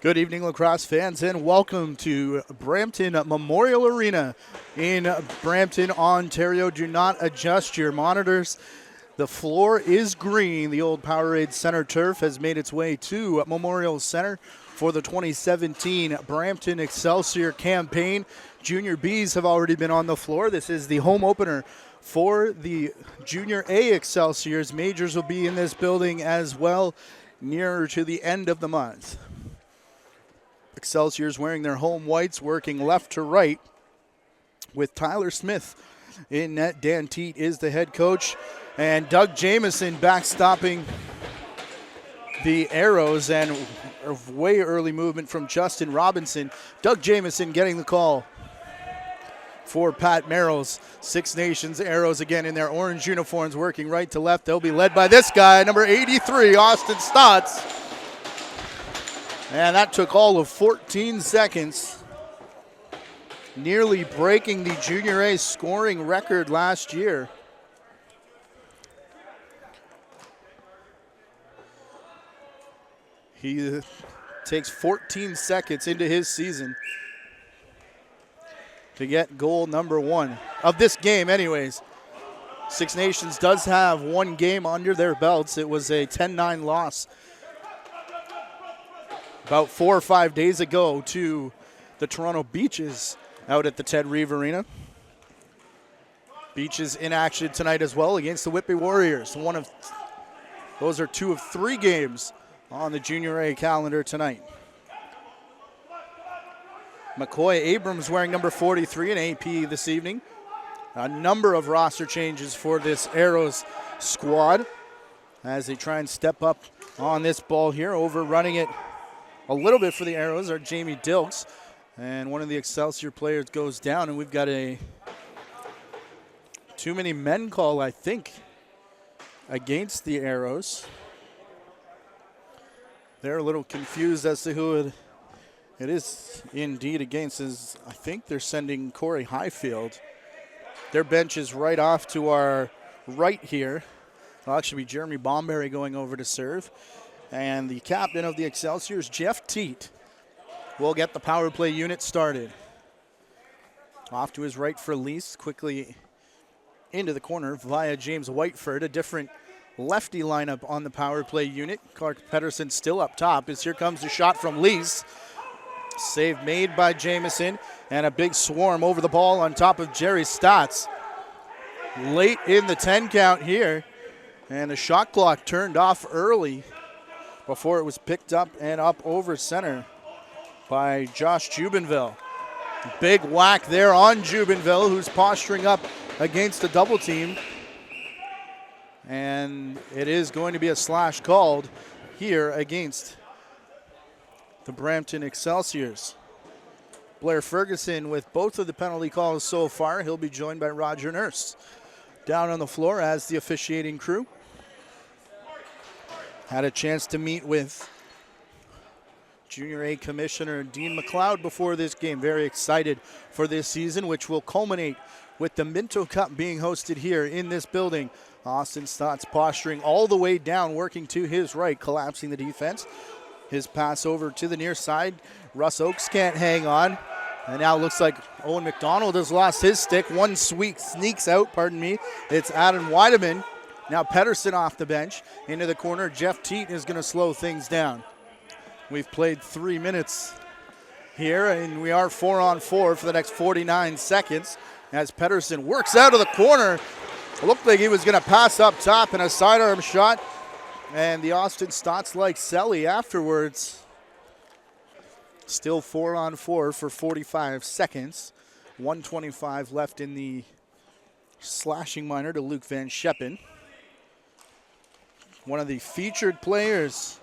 Good evening, lacrosse fans, and welcome to Brampton Memorial Arena in Brampton, Ontario. Do not adjust your monitors. The floor is green. The old Powerade Center turf has made its way to Memorial Center for the 2017 Brampton Excelsior campaign. Junior Bs have already been on the floor. This is the home opener for the Junior A Excelsiors. Majors will be in this building as well nearer to the end of the month. Excelsiors wearing their home whites, working left to right with Tyler Smith in net. Dan Teague is the head coach, and Doug Jameson backstopping the arrows, and a way early movement from Justin Robinson. Doug Jameson getting the call for Pat Merrill's Six Nations arrows again in their orange uniforms, working right to left. They'll be led by this guy, number 83, Austin Stotts. And that took all of 14 seconds, nearly breaking the Junior A scoring record last year. He takes 14 seconds into his season to get goal number one of this game anyways. Six Nations does have one game under their belts. It was a 10-9 loss about 4 or 5 days ago to the Toronto Beaches out at the Ted Reeve Arena. Beaches in action tonight as well against the Whitby Warriors. Those are 2 of 3 games on the Junior A calendar tonight. McCoy Abrams wearing number 43 in AP this evening. A number of roster changes for this Arrows squad as they try and step up on this ball here. Overrunning it a little bit for the Arrows are Jamie Dilks, and one of the Excelsior players goes down, and we've got a too many men call, I think, against the Arrows. They're a little confused as to who it is indeed against. I think they're sending Corey Highfield. Their bench is right off to our right here. It'll actually be Jeremy Bomberry going over to serve. And the captain of the Excelsiors, Jeff Teat, will get the power play unit started. Off to his right for Lease, quickly into the corner via James Whiteford. A different lefty lineup on the power play unit. Clark Peterson still up top as here comes the shot from Lease. Save made by Jamison, and a big swarm over the ball on top of Jerry Stotts. Late in the 10 count here, and the shot clock turned off early before it was picked up and up over center by Josh Jubanville. Big whack there on Jubanville, who's posturing up against a double team. And it is going to be a slash called here against the Brampton Excelsiors. Blair Ferguson with both of the penalty calls so far. He'll be joined by Roger Nurse down on the floor as the officiating crew. Had a chance to meet with Junior A Commissioner Dean McLeod before this game. Very excited for this season, which will culminate with the Minto Cup being hosted here in this building. Austin Stotts posturing all the way down, working to his right, collapsing the defense. His pass over to the near side. Russ Oakes can't hang on. And now it looks like Owen Mcdonald has lost his stick. One sneaks out, It's Adam Weideman. Now Peterson off the bench into the corner. Jeff Teat is going to slow things down. We've played 3 minutes here, and we are 4-on-4 for the next 49 seconds as Peterson works out of the corner. It looked like he was going to pass up top and a sidearm shot, and the Austin Stotts-like Selly afterwards. Still 4-on-4 for 45 seconds. 1:25 left in the slashing minor to Luke Van Scheppen. One of the featured players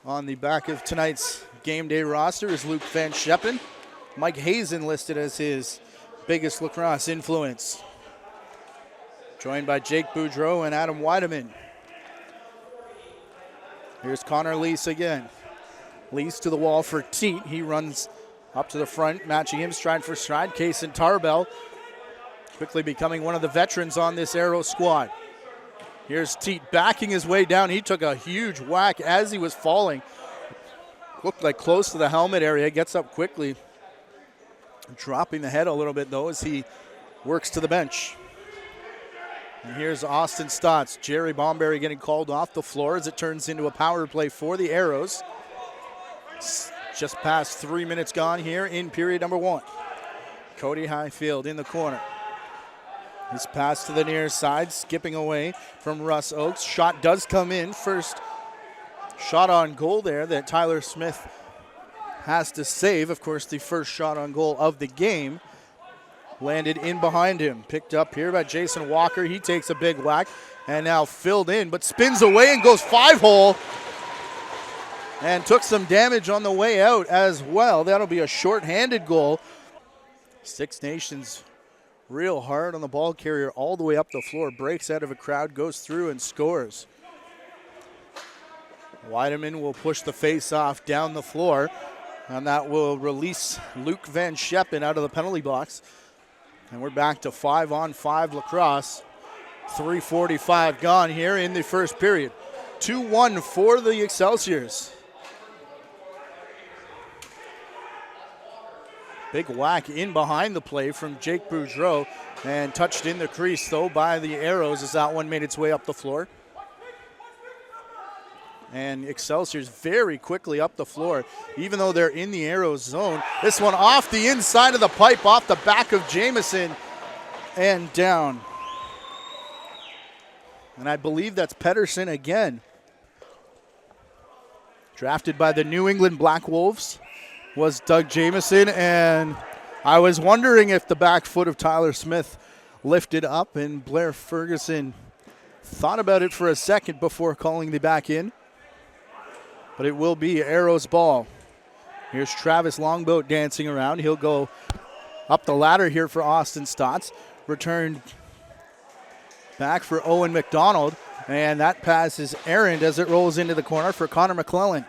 on the back of tonight's game day roster is Luke Van Scheppen. Mike Hazen listed as his biggest lacrosse influence. Joined by Jake Boudreau and Adam Weideman. Here's Connor Lease again. Lease to the wall for Teat. He runs up to the front, matching him stride for stride. Kaysen Tarbell quickly becoming one of the veterans on this Arrow squad. Here's Teague backing his way down. He took a huge whack as he was falling. Looked like close to the helmet area. Gets up quickly. Dropping the head a little bit, though, as he works to the bench. And here's Austin Stotts. Jerry Bomberry getting called off the floor as it turns into a power play for the Arrows. Just past 3 minutes gone here in period number 1. Cody Highfield in the corner. His pass to the near side, skipping away from Russ Oakes. Shot does come in. First shot on goal there that Tyler Smith has to save. Of course, the first shot on goal of the game landed in behind him. Picked up here by Jason Walker. He takes a big whack and now filled in, but spins away and goes 5-hole. And took some damage on the way out as well. That'll be a shorthanded goal. Six Nations real hard on the ball carrier all the way up the floor. Breaks out of a crowd, goes through and scores. Weideman will push the face-off down the floor, and that will release Luke Van Scheppen out of the penalty box. And we're back to 5-on-5 lacrosse. 3:45 gone here in the first period. 2-1 for the Excelsiors. Big whack in behind the play from Jake Boudreau, and touched in the crease, though, by the Arrows as that one made its way up the floor. And Excelsior's very quickly up the floor, even though they're in the Arrows zone. This one off the inside of the pipe, off the back of Jameson, and down. And I believe that's Peterson again. Drafted by the New England Black Wolves was Doug Jamison, and I was wondering if the back foot of Tyler Smith lifted up, and Blair Ferguson thought about it for a second before calling the back in. But it will be Arrows ball. Here's Travis Longboat dancing around. He'll go up the ladder here for Austin Stotts. Returned back for Owen Mcdonald, and that pass is errant as it rolls into the corner for Conor Mcclellan.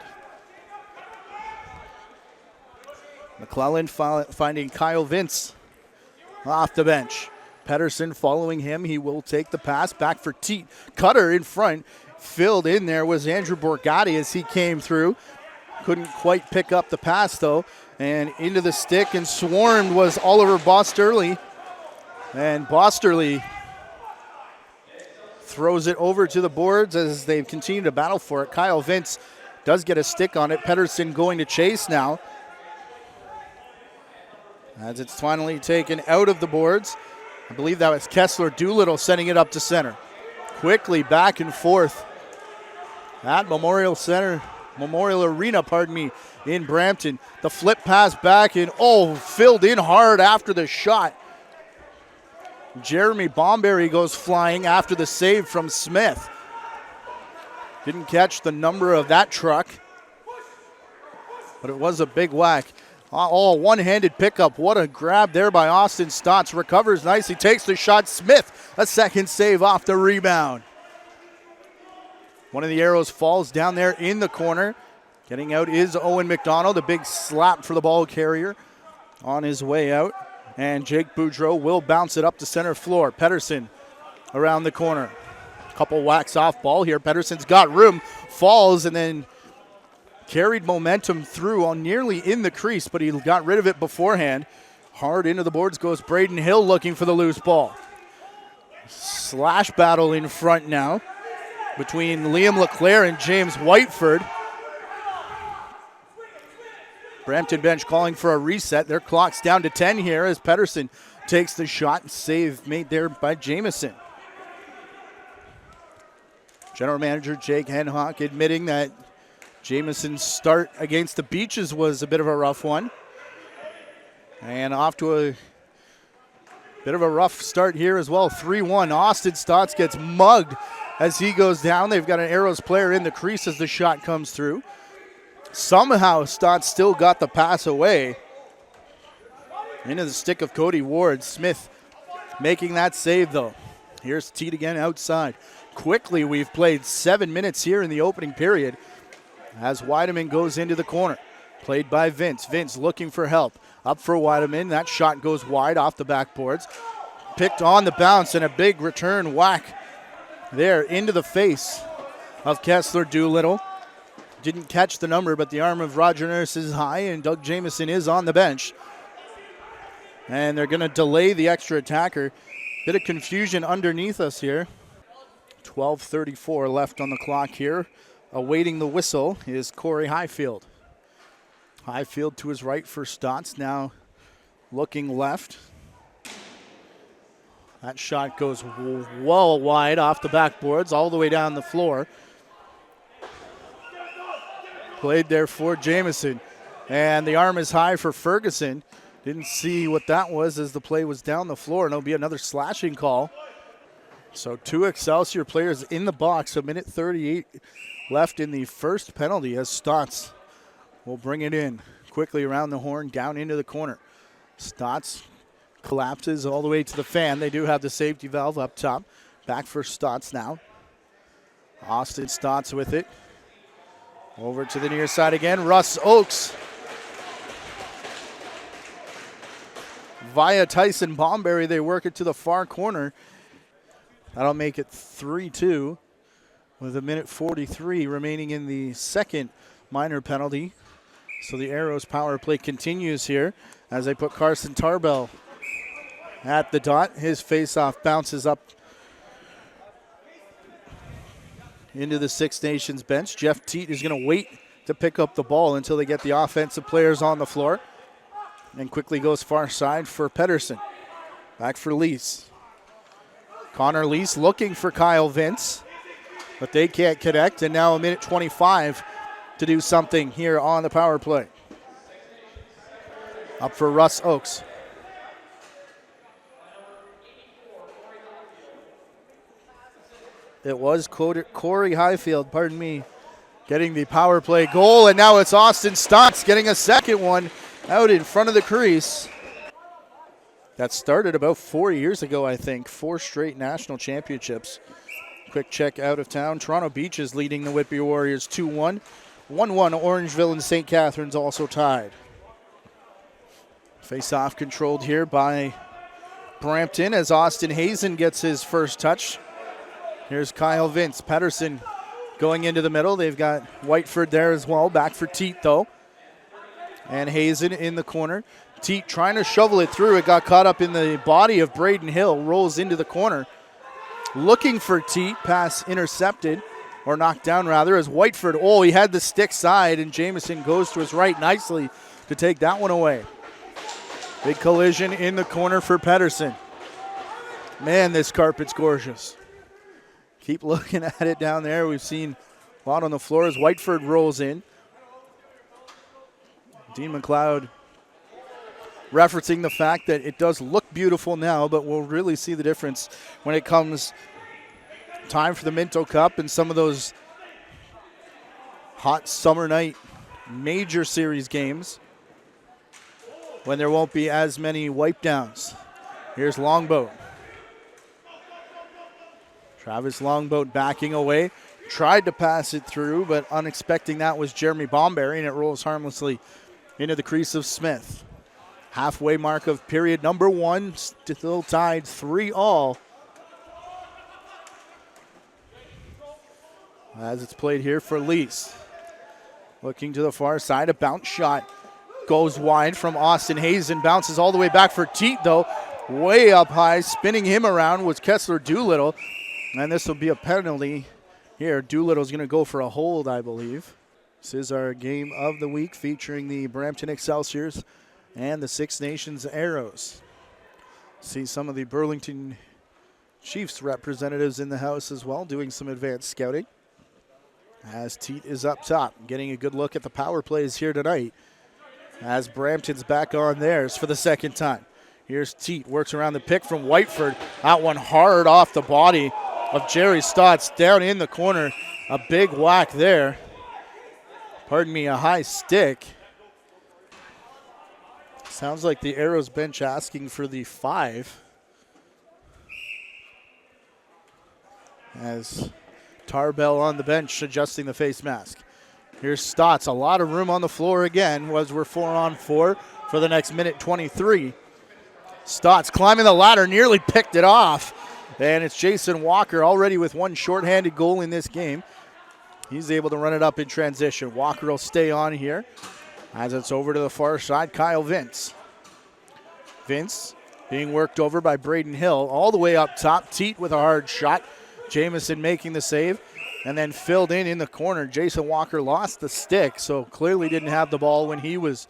Mcclelland finding Kyle Vince off the bench. Pedersen following him. He will take the pass back for Teague. Cutter in front. Filled in there was Andrew Borgatti as he came through. Couldn't quite pick up the pass, though. And into the stick and swarmed was Oliver Bosterly. And Bosterly throws it over to the boards as they continue to battle for it. Kyle Vince does get a stick on it. Pedersen going to chase now, as it's finally taken out of the boards. I believe that was Kessler Doolittle setting it up to center. Quickly back and forth at Memorial Arena, in Brampton. The flip pass back and filled in hard after the shot. Jeremy Bomberry goes flying after the save from Smith. Didn't catch the number of that truck, but it was a big whack. One-handed pickup. What a grab there by Austin Stotts. Recovers nicely, takes the shot. Smith, a second save off the rebound. One of the Arrows falls down there in the corner. Getting out is Owen Mcdonald. A big slap for the ball carrier on his way out. And Jake Boudreau will bounce it up to center floor. Pedersen around the corner. Couple whacks off ball here. Pedersen's got room. Falls and then carried momentum through on nearly in the crease, but he got rid of it beforehand. Hard into the boards goes Braden Hill looking for the loose ball. Slash battle in front now between Liam LeClaire and James Whiteford. Brampton bench calling for a reset. Their clock's down to 10 here as Pedersen takes the shot. Save made there by Jameson. General Manager Jake Henhock admitting that Jameson's start against the Beaches was a bit of a rough one. And off to a bit of a rough start here as well. 3-1. Austin Stotts gets mugged as he goes down. They've got an Arrows player in the crease as the shot comes through. Somehow Stotts still got the pass away. Into the stick of Cody Ward. Smith making that save, though. Here's Teague again outside. Quickly, we've played 7 minutes here in the opening period as Weideman goes into the corner. Played by Vince. Vince looking for help. Up for Weideman. That shot goes wide off the backboards. Picked on the bounce and a big return whack there into the face of Kessler Doolittle. Didn't catch the number, but the arm of Roger Nurse is high, and Doug Jamison is on the bench. And they're going to delay the extra attacker. Bit of confusion underneath us here. 12:34 left on the clock here. Awaiting the whistle is Corey Highfield. Highfield to his right for Stotts, now looking left. That shot goes well wide off the backboards, all the way down the floor. Played there for Jameson. And the arm is high for Ferguson. Didn't see what that was as the play was down the floor, and it'll be another slashing call. So 2 Excelsior players in the box, a minute 38 left in the first penalty as Stotts will bring it in quickly around the horn, down into the corner. Stotts collapses all the way to the fan. They do have the safety valve up top. Back for Stotts now. Austin Stotts with it. Over to the near side again. Russ Oakes. Via Tyson Bomberry, they work it to the far corner. That'll make it 3-2 with a minute 43 remaining in the second minor penalty. So the Arrows power play continues here as they put Carson Tarbell at the dot. His face-off bounces up into the Six Nations bench. Jeff Teague is going to wait to pick up the ball until they get the offensive players on the floor. And quickly goes far side for Pedersen. Back for Lease. Connor Lease looking for Kyle Vince, but they can't connect. And now a minute 25 to do something here on the power play. Up for Russ Oakes. It was Corey Highfield, getting the power play goal. And now it's Austin Stotts getting a second one out in front of the crease. That started about 4 years ago, I think. 4 straight national championships. Quick check out of town. Toronto Beach is leading the Whitby Warriors 2-1. 1-1 Orangeville and St. Catharines also tied. Face-off controlled here by Brampton as Austin Hazen gets his first touch. Here's Kyle Vince. Peterson going into the middle. They've got Whiteford there as well. Back for Teague, though. And Hazen in the corner. Teague trying to shovel it through. It got caught up in the body of Braden Hill. Rolls into the corner. Looking for Teague. Pass intercepted. Or knocked down, rather, as Whiteford. Oh, he had the stick side, and Jameson goes to his right nicely to take that one away. Big collision in the corner for Pedersen. Man, this carpet's gorgeous. Keep looking at it down there. We've seen a lot on the floor as Whiteford rolls in. Dean McLeod referencing the fact that it does look beautiful now, but we'll really see the difference when it comes time for the Minto Cup and some of those hot summer night major series games when there won't be as many wipe downs. Here's Longboat. Travis Longboat backing away. Tried to pass it through, but unexpecting that was Jeremy Bomberry, and it rolls harmlessly into the crease of Smith. Halfway mark of period number 1, still tied 3-3. As it's played here for Lease. Looking to the far side, a bounce shot goes wide from Austin Hazen. Bounces all the way back for Teague, though. Way up high, spinning him around was Kessler Doolittle. And this will be a penalty here. Doolittle's going to go for a hold, I believe. This is our game of the week featuring the Brampton Excelsiors and the Six Nations Arrows. See some of the Burlington Chiefs representatives in the house as well, doing some advanced scouting. As Teague is up top, getting a good look at the power plays here tonight. As Brampton's back on theirs for the second time. Here's Teague, works around the pick from Whiteford. That one hard off the body of Jerry Stotts down in the corner. A big whack there. Pardon me, a high stick. Sounds like the Arrows bench asking for the 5. As Tarbell on the bench adjusting the face mask. Here's Stotts, a lot of room on the floor again as we're 4-on-4 for the next minute 23. Stotts climbing the ladder, nearly picked it off. And it's Jason Walker already with one shorthanded goal in this game. He's able to run it up in transition. Walker will stay on here as it's over to the far side. Kyle Vince. Vince being worked over by Braden Hill. All the way up top. Teague with a hard shot. Jameson making the save. And then filled in the corner. Jason Walker lost the stick, so clearly didn't have the ball when he was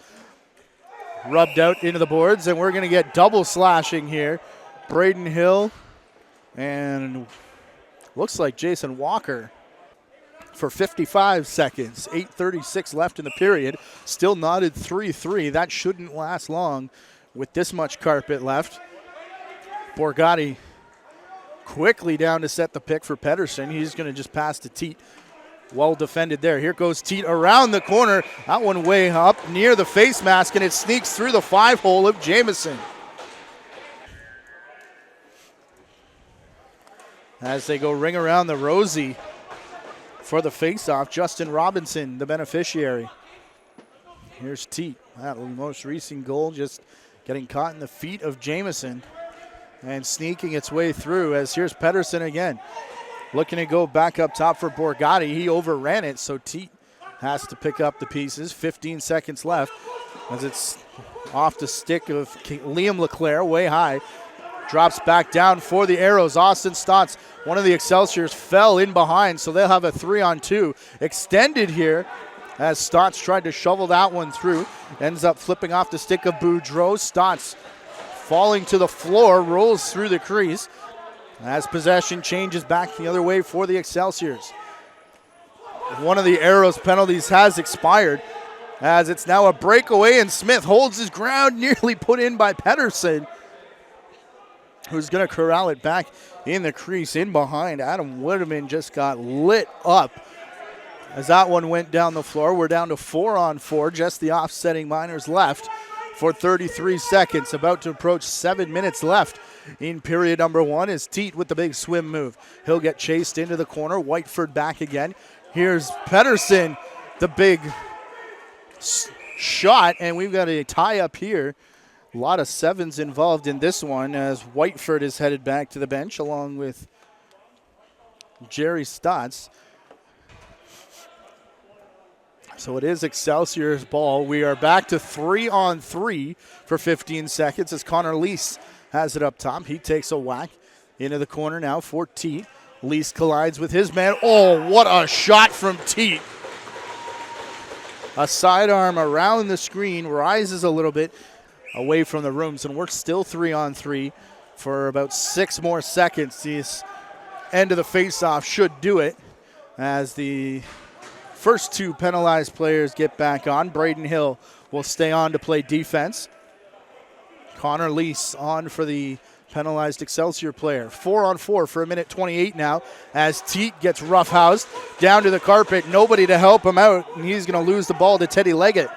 rubbed out into the boards. And we're going to get double slashing here. Braden Hill and looks like Jason Walker for 55 seconds. 8:36 left in the period. Still knotted 3-3. That shouldn't last long with this much carpet left. Gotti quickly down to set the pick for Penderson. He's going to just pass to Teague. Well defended there. Here goes Teague around the corner. That one way up near the face mask, and it sneaks through the 5-hole of Jameson. As they go ring around the rosy for the faceoff, Justin Robinson, the beneficiary. Here's Teague. That most recent goal just getting caught in the feet of Jameson and sneaking its way through. As here's Peterson again. Looking to go back up top for Gotti. He overran it, so Teague has to pick up the pieces. 15 seconds left as it's off the stick of Liam LeClaire, way high. Drops back down for the Arrows. Austin Stotts, one of the Excelsiors, fell in behind, so they'll have a 3-on-2 extended here as Stotts tried to shovel that one through. Ends up flipping off the stick of Boudreau. Stotts falling to the floor, rolls through the crease as possession changes back the other way for the Excelsiors. One of the Arrows penalties has expired as it's now a breakaway, and Smith holds his ground, nearly put in by Peterson, who's going to corral it back in the crease in behind. Adam Wooderman just got lit up as that one went down the floor. We're down to 4-on-4, just the offsetting Miners left for 33 seconds. About to approach 7 minutes left in period number one is Teague with the big swim move. He'll get chased into the corner. Whiteford back again. Here's Penderson, the big shot, and we've got a tie up here. A lot of sevens involved in this one as Whiteford is headed back to the bench along with Jerry Stotts. So it is Excelsior's ball. We are back to 3-on-3 for 15 seconds as Connor Lease has it up top. He takes a whack into the corner now for Teague. Lease collides with his man. Oh, what a shot from Teague. A sidearm around the screen, rises a little bit away from the rooms, and we're still 3-on-3 for about 6 more seconds. This end of the faceoff should do it as the first two penalized players get back on. Braden Hill will stay on to play defense. Connor Lease on for the penalized Excelsior player. 4-on-4 for 1:28 now as Teague gets roughhoused down to the carpet. Nobody to help him out, and he's going to lose the ball to Teddy Leggett.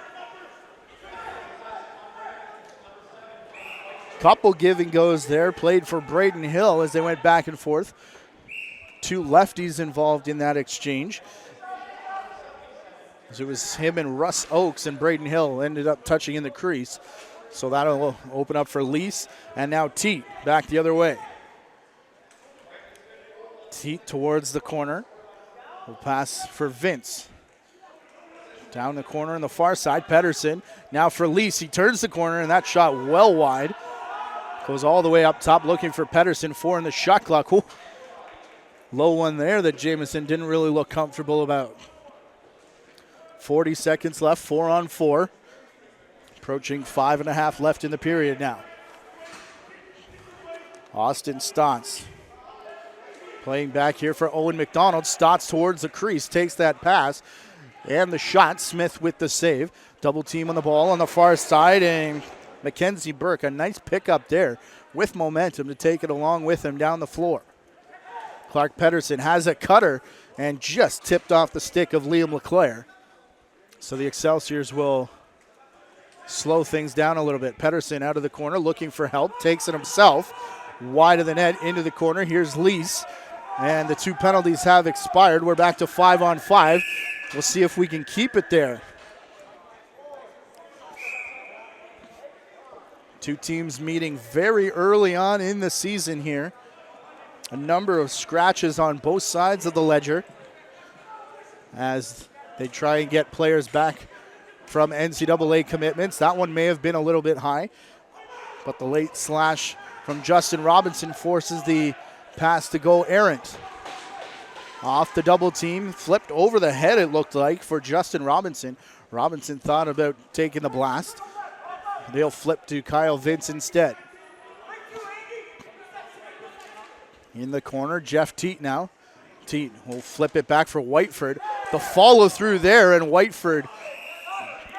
Couple give and goes there, played for Braden Hill as they went back and forth. Two lefties involved in that exchange. As it was him and Russ Oakes, and Braden Hill ended up touching in the crease. So that'll open up for Lease, and now Teague back the other way. Teague towards the corner. Will pass for Vince. Down the corner on the far side, Peterson. Now for Lease, he turns the corner, and that shot well wide. Goes all the way up top looking for Peterson. 4 in the shot clock. Ooh. Low one there that Jameson didn't really look comfortable about. 40 seconds left, 4-on-4. Approaching 5.5 left in the period now. Austin Stotts playing back here for Owen Mcdonald. Stotts towards the crease, takes that pass and the shot. Smith with the save. Double team on the ball on the far side, and Mackenzie Burke, a nice pickup there with momentum to take it along with him down the floor. Clark Peterson has a cutter and just tipped off the stick of Liam LeClaire. So the Excelsiors will slow things down a little bit. Peterson out of the corner looking for help, takes it himself. Wide of the net into the corner. Here's Lease, and the 2 penalties have expired. We're back to 5-on-5. We'll see if we can keep it there. Two teams meeting very early on in the season here A number of scratches on both sides of the ledger as they try and get players back from NCAA commitments. That one may have been a little bit high, but the late slash from Justin Robinson forces the pass to go errant. Off the double team, flipped over the head it looked like for Justin Robinson. Robinson thought about taking the blast. They'll flip to Kyle Vince instead. In the corner, Jeff Teague now. Teague will flip it back for Whiteford. The follow through there, and Whiteford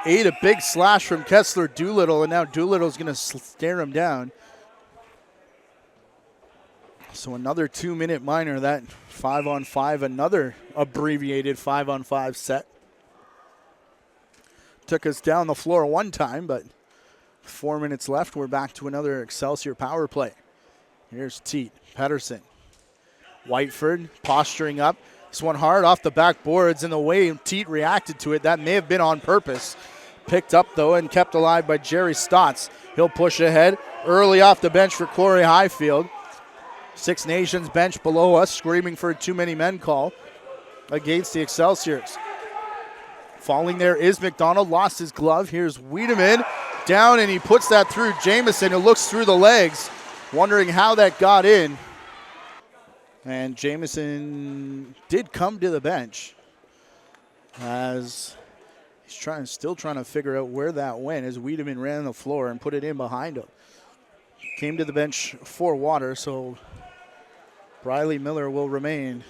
ate a big slash from Kessler Doolittle, and now Doolittle's going to stare him down. So another 2-minute minor, that 5-on-5, another abbreviated 5-on-5 set. Took us down the floor one time, but 4 minutes left. We're back to another Excelsior power play. Here's Teague, Peterson. Whiteford posturing up. This one hard off the backboards, and the way Teague reacted to it, that may have been on purpose. Picked up, though, and kept alive by Jerry Stotts. He'll push ahead early off the bench for Corey Highfield. Six Nations bench below us, screaming for a too-many-men call against the Excelsiors. Falling there is McDonald, lost his glove. Here's Wiedemann down, and he puts that through Jameson, who looks through the legs, wondering how that got in. And Jameson did come to the bench as he's still trying to figure out where that went as Wiedemann ran the floor and put it in behind him. Came to the bench for water, so Briley Miller will remain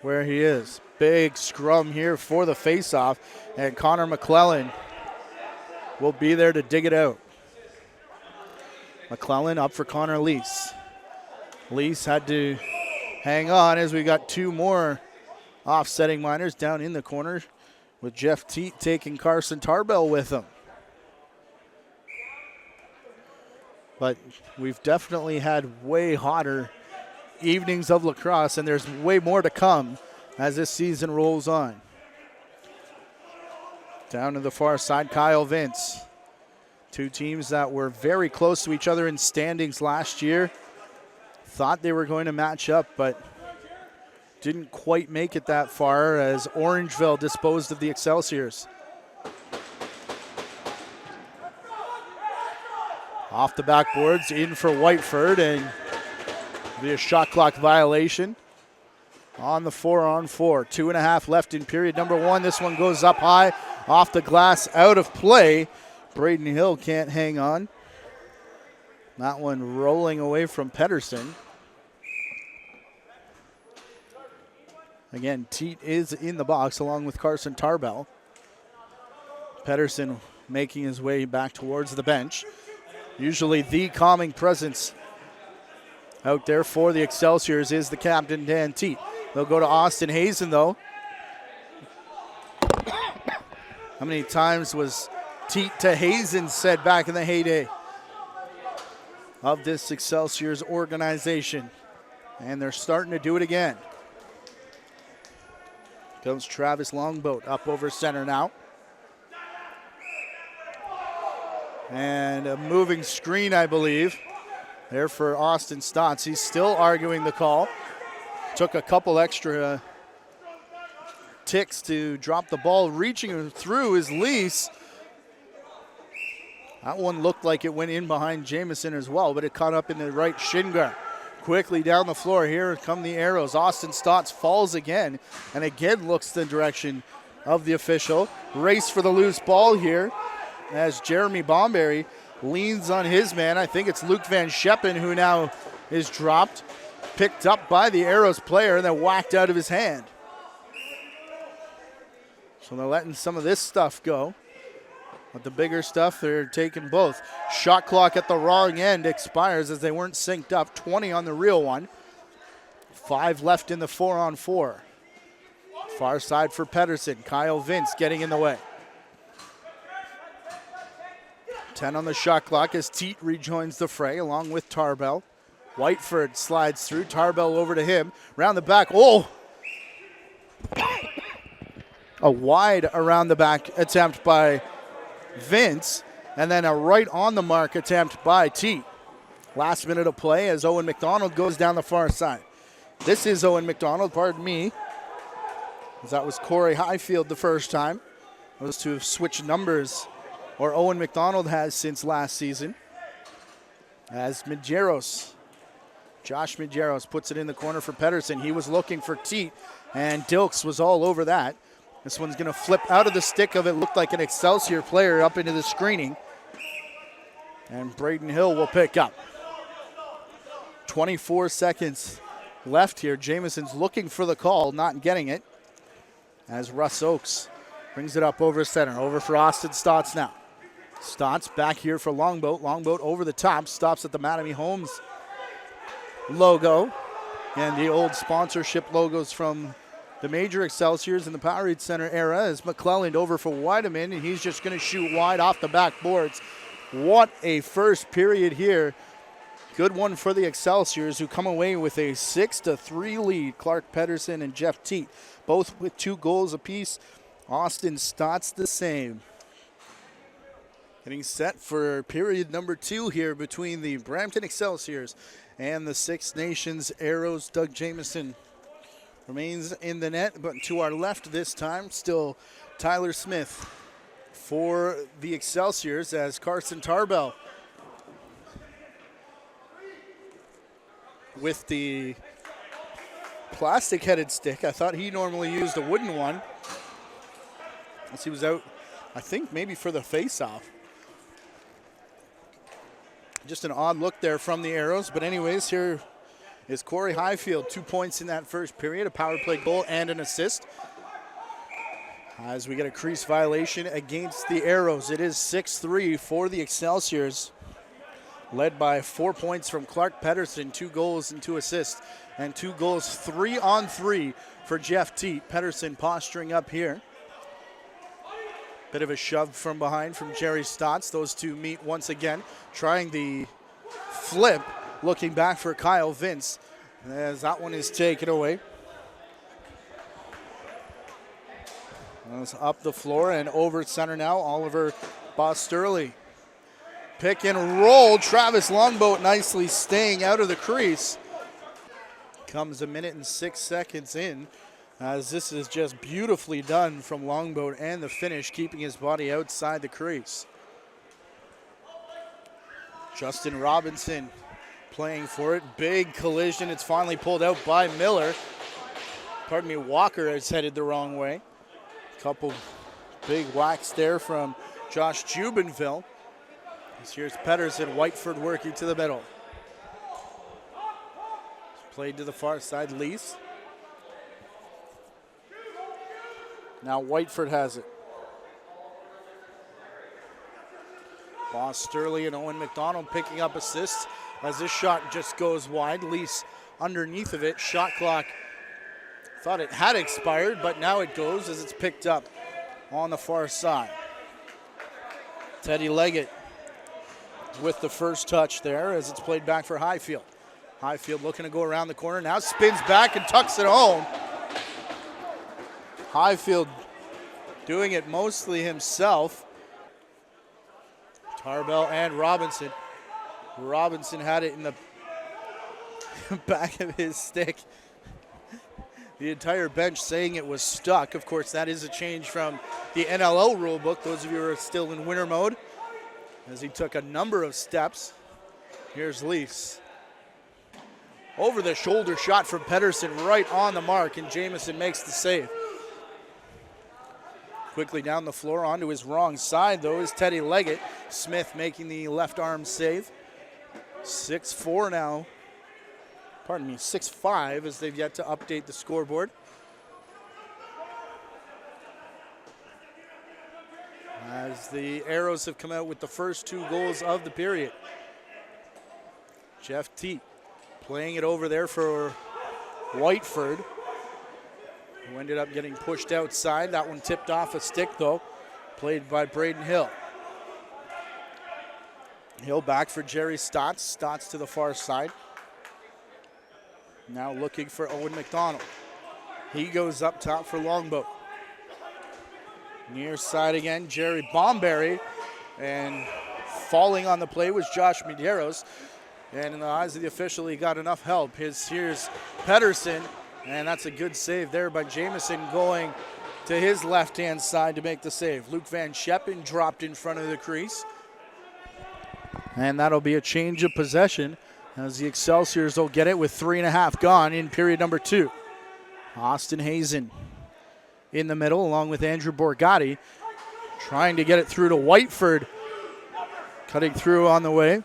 where he is. Big scrum here for the faceoff, and Conor Mcclellan will be there to dig it out. McClelland up for Connor Lease. Lease had to hang on as we got two more offsetting minors down in the corner with Jeff Teague taking Carson Tarbell with him. But we've definitely had way hotter evenings of lacrosse, and there's way more to come as this season rolls on. Down to the far side, Kyle Vince. Two teams that were very close to each other in standings last year. Thought they were going to match up, but didn't quite make it that far as Orangeville disposed of the Excelsiors. Off the backboards, in for Whiteford, and be a shot clock violation on the 4-on-4. 2.5 left in period number one. This one goes up high, off the glass, out of play. Braden Hill can't hang on. That one rolling away from Penderson. Again, Teague is in the box along with Carson Tarbell. Penderson making his way back towards the bench. Usually the calming presence out there for the Excelsiors is the captain, Dan Teague. They'll go to Austin Hazen, though. How many times was Teague to Hazen said back in the heyday of this Excelsiors organization? And they're starting to do it again. Comes Travis Longboat up over center now. And a moving screen, I believe, there for Austin Stotts. He's still arguing the call. Took a couple extra ticks to drop the ball, reaching through his lease. That one looked like it went in behind Jameson as well, but it caught up in the right shin guard. Quickly down the floor, here come the arrows. Austin Stotts falls again, and again looks the direction of the official. Race for the loose ball here as Jeremy Bomberry leans on his man. I think it's Luke Van Scheppen who now is dropped, picked up by the Arrows player, and then whacked out of his hand. So they're letting some of this stuff go. But the bigger stuff, they're taking both. Shot clock at the wrong end expires as they weren't synced up. 20 on the real one. 5 left in the 4-on-4. Far side for Peterson. Kyle Vince getting in the way. 10 on the shot clock as Teague rejoins the fray along with Tarbell. Whiteford slides through. Tarbell over to him. Round the back. Oh! A wide around the back attempt by Vince, and then a right on the mark attempt by Teague. Last minute of play as Owen Mcdonald goes down the far side. This is Owen Mcdonald, pardon me. As that was Corey Highfield the first time. Those two have switched numbers, or Owen Mcdonald has since last season. As Josh Medeiros puts it in the corner for Peterson. He was looking for Teague, and Dilks was all over that. This one's going to flip out of the stick of it. Looked like an Excelsior player up into the screening. And Braden Hill will pick up. 24 seconds left here. Jameson's looking for the call, not getting it. As Russ Oakes brings it up over center. Over for Austin Stotts now. Stotts back here for Longboat. Longboat over the top. Stops at the Mattamy Homes logo. And the old sponsorship logos from the major Excelsiors in the Powerade Center era as Mcclelland over for Weideman, and he's just going to shoot wide off the backboards. What a first period here. Good one for the Excelsiors, who come away with a 6-3 lead. Clark Pedersen and Jeff Teague, both with 2 goals apiece. Austin Stotts the same. Getting set for period number 2 here between the Brampton Excelsiors and the Six Nations Arrows. Doug Jamison remains in the net, but to our left this time, still Tyler Smith for the Excelsiors as Carson Tarbell with the plastic-headed stick. I thought he normally used a wooden one, as he was out, I think, maybe for the face-off. Just an odd look there from the Arrows, but anyways, here is Corey Highfield. 2 points in that first period, a power play goal and an assist. As we get a crease violation against the Arrows. It is 6-3 for the Excelsiors, led by 4 points from Clark Pedersen, 2 goals and 2 assists, and 2 goals 3-on-3 for Jeff Teague. Pedersen posturing up here. Bit of a shove from behind from Jerry Stotts. Those two meet once again, trying the flip, looking back for Kyle Vince, as that one is taken away. That's up the floor and over center now, Oliver Bosterly. Pick and roll, Travis Longboat nicely staying out of the crease. Comes 1 minute and 6 seconds in, as this is just beautifully done from Longboat, and the finish keeping his body outside the crease. Justin Robinson playing for it. Big collision. It's finally pulled out by Miller. Pardon me, Walker is headed the wrong way. Couple big whacks there from Josh Juban. Here's Peterson. Whiteford working to the middle. Played to the far side, Lease. Now Whiteford has it. Bosterly and Owen Mcdonald picking up assists as this shot just goes wide. Lease underneath of it. Shot clock, thought it had expired, but now it goes as it's picked up on the far side. Teddy Leggett with the first touch there as it's played back for Highfield. Highfield looking to go around the corner, now spins back and tucks it home. Highfield doing it mostly himself. Tarbell and Robinson. Robinson had it in the back of his stick. The entire bench saying it was stuck. Of course, that is a change from the NLO rulebook. Those of you who are still in winter mode, as he took a number of steps. Here's Lease. Over the shoulder shot from Pedersen, right on the mark, and Jameson makes the save. Quickly down the floor onto his wrong side, though, is Teddy Leggett. Smith making the left arm save. 6-4 now. Pardon me, 6-5 as they've yet to update the scoreboard. As the Arrows have come out with the first 2 goals of the period. Jeff Teague playing it over there for Whiteford, who ended up getting pushed outside. That one tipped off a stick, though, played by Braden Hill. Hill back for Jerry Stotts. Stotts to the far side. Now looking for Owen Mcdonald. He goes up top for Longboat. Near side again, Jerry Bomberry. And falling on the play was Josh Medeiros. And in the eyes of the official, he got enough help. Here's Peterson, and that's a good save there by Jameson going to his left-hand side to make the save. Luke Van Scheppen dropped in front of the crease. And that'll be a change of possession as the Excelsiors will get it with 3.5 gone in period number 2. Austin Hazen in the middle along with Andrew Borgatti trying to get it through to Whiteford. Cutting through on the way.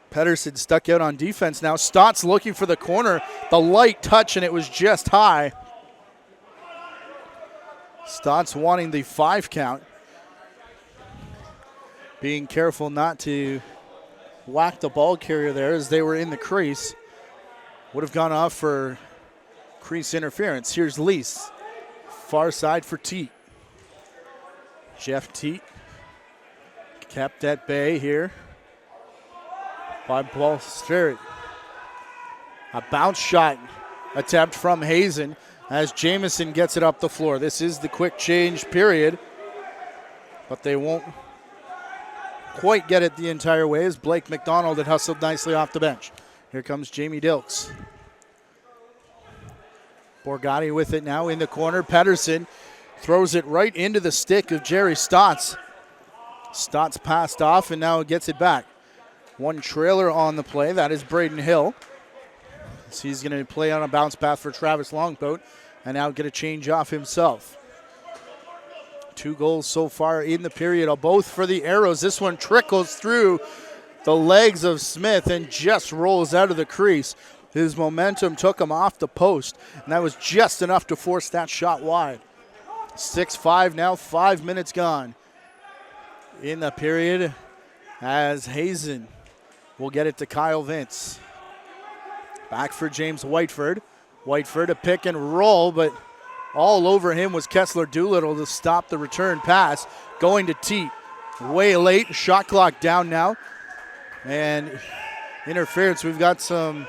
Pedersen stuck out on defense now. Stotts looking for the corner. The light touch, and it was just high. Stotts wanting the 5 count. Being careful not to whack the ball carrier there as they were in the crease. Would have gone off for crease interference. Here's Lease. Far side for Teague. Jeff Teague kept at bay here by Paul Sterry. A bounce shot attempt from Hazen as Jameson gets it up the floor. This is the quick change period, but they won't quite get it the entire way as Blake McDonald had hustled nicely off the bench. Here comes Jamie Dilks. Borgatti with it now in the corner. Pedersen throws it right into the stick of Jerry Stotts. Stotts passed off and now gets it back. One trailer on the play. That is Braden Hill. So he's going to play on a bounce pass for Travis Longboat and now get a change off himself. 2 goals so far in the period, both for the Arrows. This one trickles through the legs of Smith and just rolls out of the crease. His momentum took him off the post, and that was just enough to force that shot wide. 6-5 now, 5 minutes gone in the period as Hazen will get it to Kyle Vince. Back for James Whiteford. Whiteford a pick and roll, but all over him was Kessler Doolittle to stop the return pass. Going to Teague. Way late. Shot clock down now. And interference. We've got some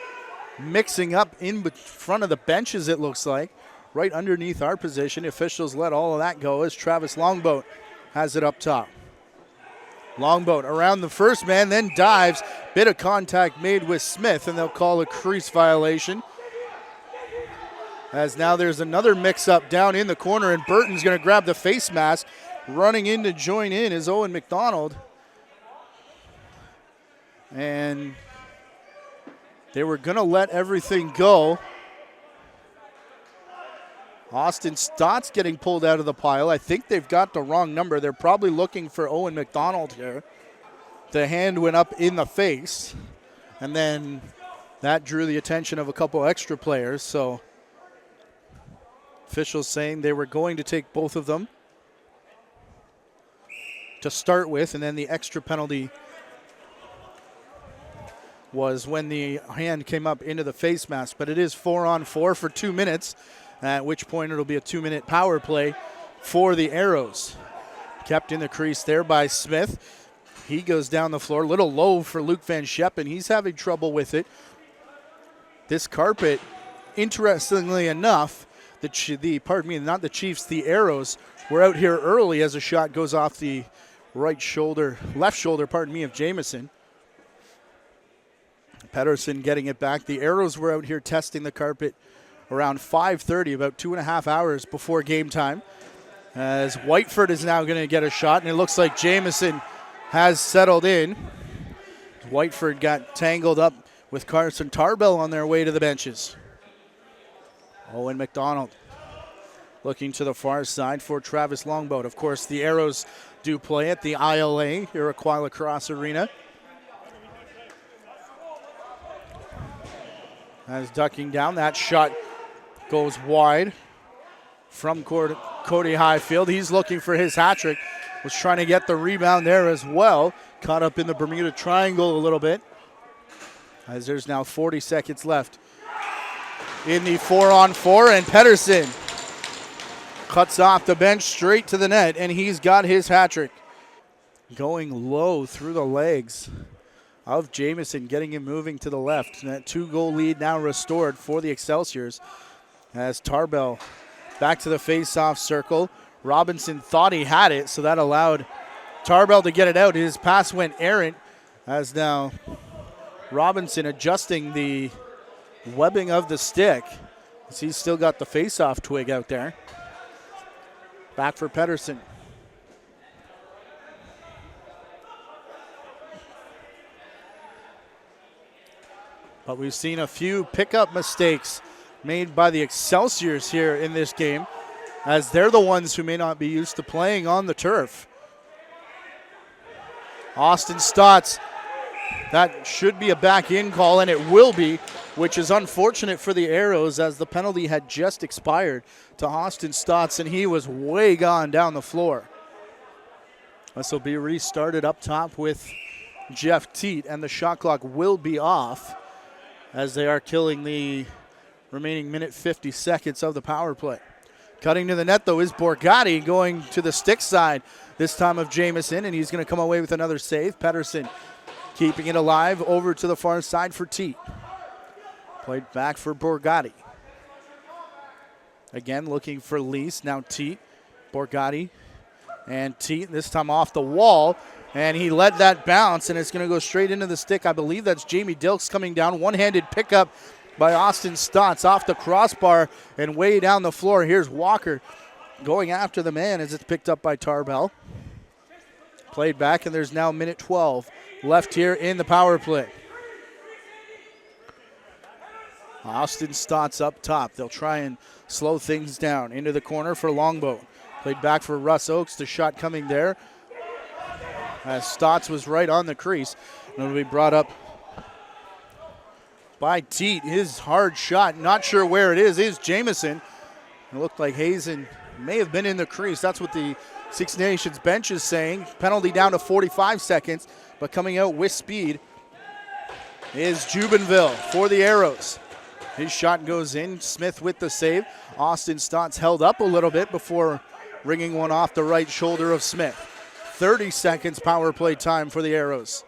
mixing up in front of the benches, it looks like. Right underneath our position. The officials let all of that go as Travis Longboat has it up top. Longboat around the first man, then dives. Bit of contact made with Smith, and they'll call a crease violation. As now there's another mix-up down in the corner, and Burton's going to grab the face mask. Running in to join in is Owen Mcdonald. And they were going to let everything go. Austin Stotts getting pulled out of the pile. I think they've got the wrong number. They're probably looking for Owen Mcdonald here. The hand went up in the face, and then that drew the attention of a couple extra players. So officials saying they were going to take both of them to start with, and then the extra penalty was when the hand came up into the face mask. But it is 4-on-4 for 2 minutes, at which point it'll be a 2-minute power play for the Arrows. Kept in the crease there by Smith. He goes down the floor. Little low for Luke Van Scheppen. He's having trouble with it. This carpet, interestingly enough, not the Chiefs, the Arrows were out here early as a shot goes off the left shoulder, of Jameson. Peterson getting it back. The Arrows were out here testing the carpet around 5:30, about 2.5 hours before game time. As Whiteford is now going to get a shot, and it looks like Jameson has settled in. Whiteford got tangled up with Carson Tarbell on their way to the benches. Owen Mcdonald looking to the far side for Travis Longboat. Of course, the Arrows do play at the ILA, Iroquois Lacrosse Arena. As ducking down, that shot goes wide from Cody Highfield. He's looking for his hat trick. Was trying to get the rebound there as well. Caught up in the Bermuda Triangle a little bit. As there's now 40 seconds left in the 4-on-4, and Penderson cuts off the bench straight to the net, and he's got his hat trick. Going low through the legs of Jameson, getting him moving to the left. And that 2-goal lead now restored for the Excelsiors as Tarbell back to the face-off circle. Robinson thought he had it, so that allowed Tarbell to get it out. His pass went errant as now Robinson adjusting the webbing of the stick, as he's still got the face-off twig out there. Back for Peterson. But we've seen a few pickup mistakes made by the Excelsiors here in this game, as they're the ones who may not be used to playing on the turf. Austin Stotts, that should be a back-in call, and it will be, which is unfortunate for the Arrows, as the penalty had just expired to Austin Stotts, and he was way gone down the floor. This will be restarted up top with Jeff Teat, and the shot clock will be off, as they are killing the remaining minute 50 seconds of the power play. Cutting to the net, though, is Gotti, going to the stick side, this time of Jameson, and he's going to come away with another save. Peterson keeping it alive over to the far side for Teat. Played back for Gotti. Again, looking for Lease. Now Teat, Gotti, and Teat, this time off the wall. And he let that bounce, and it's going to go straight into the stick. I believe that's Jamie Dilks coming down. One-handed pickup by Austin Stotts off the crossbar and way down the floor. Here's Walker going after the man as it's picked up by Tarbell. Played back, and there's now minute 12 left here in the power play. Austin Stotts up top. They'll try and slow things down. Into the corner for Longboat. Played back for Russ Oakes. The shot coming there, as Stotts was right on the crease. And it'll be brought up by Teat. His hard shot, not sure where it is Jameson. It looked like Hazen may have been in the crease. That's what the Six Nations bench is saying. Penalty down to 45 seconds, but coming out with speed is Juban for the Arrows. His shot goes in. Smith with the save. Austin Stotts held up a little bit before ringing one off the right shoulder of Smith. 30 seconds power play time for the Arrows.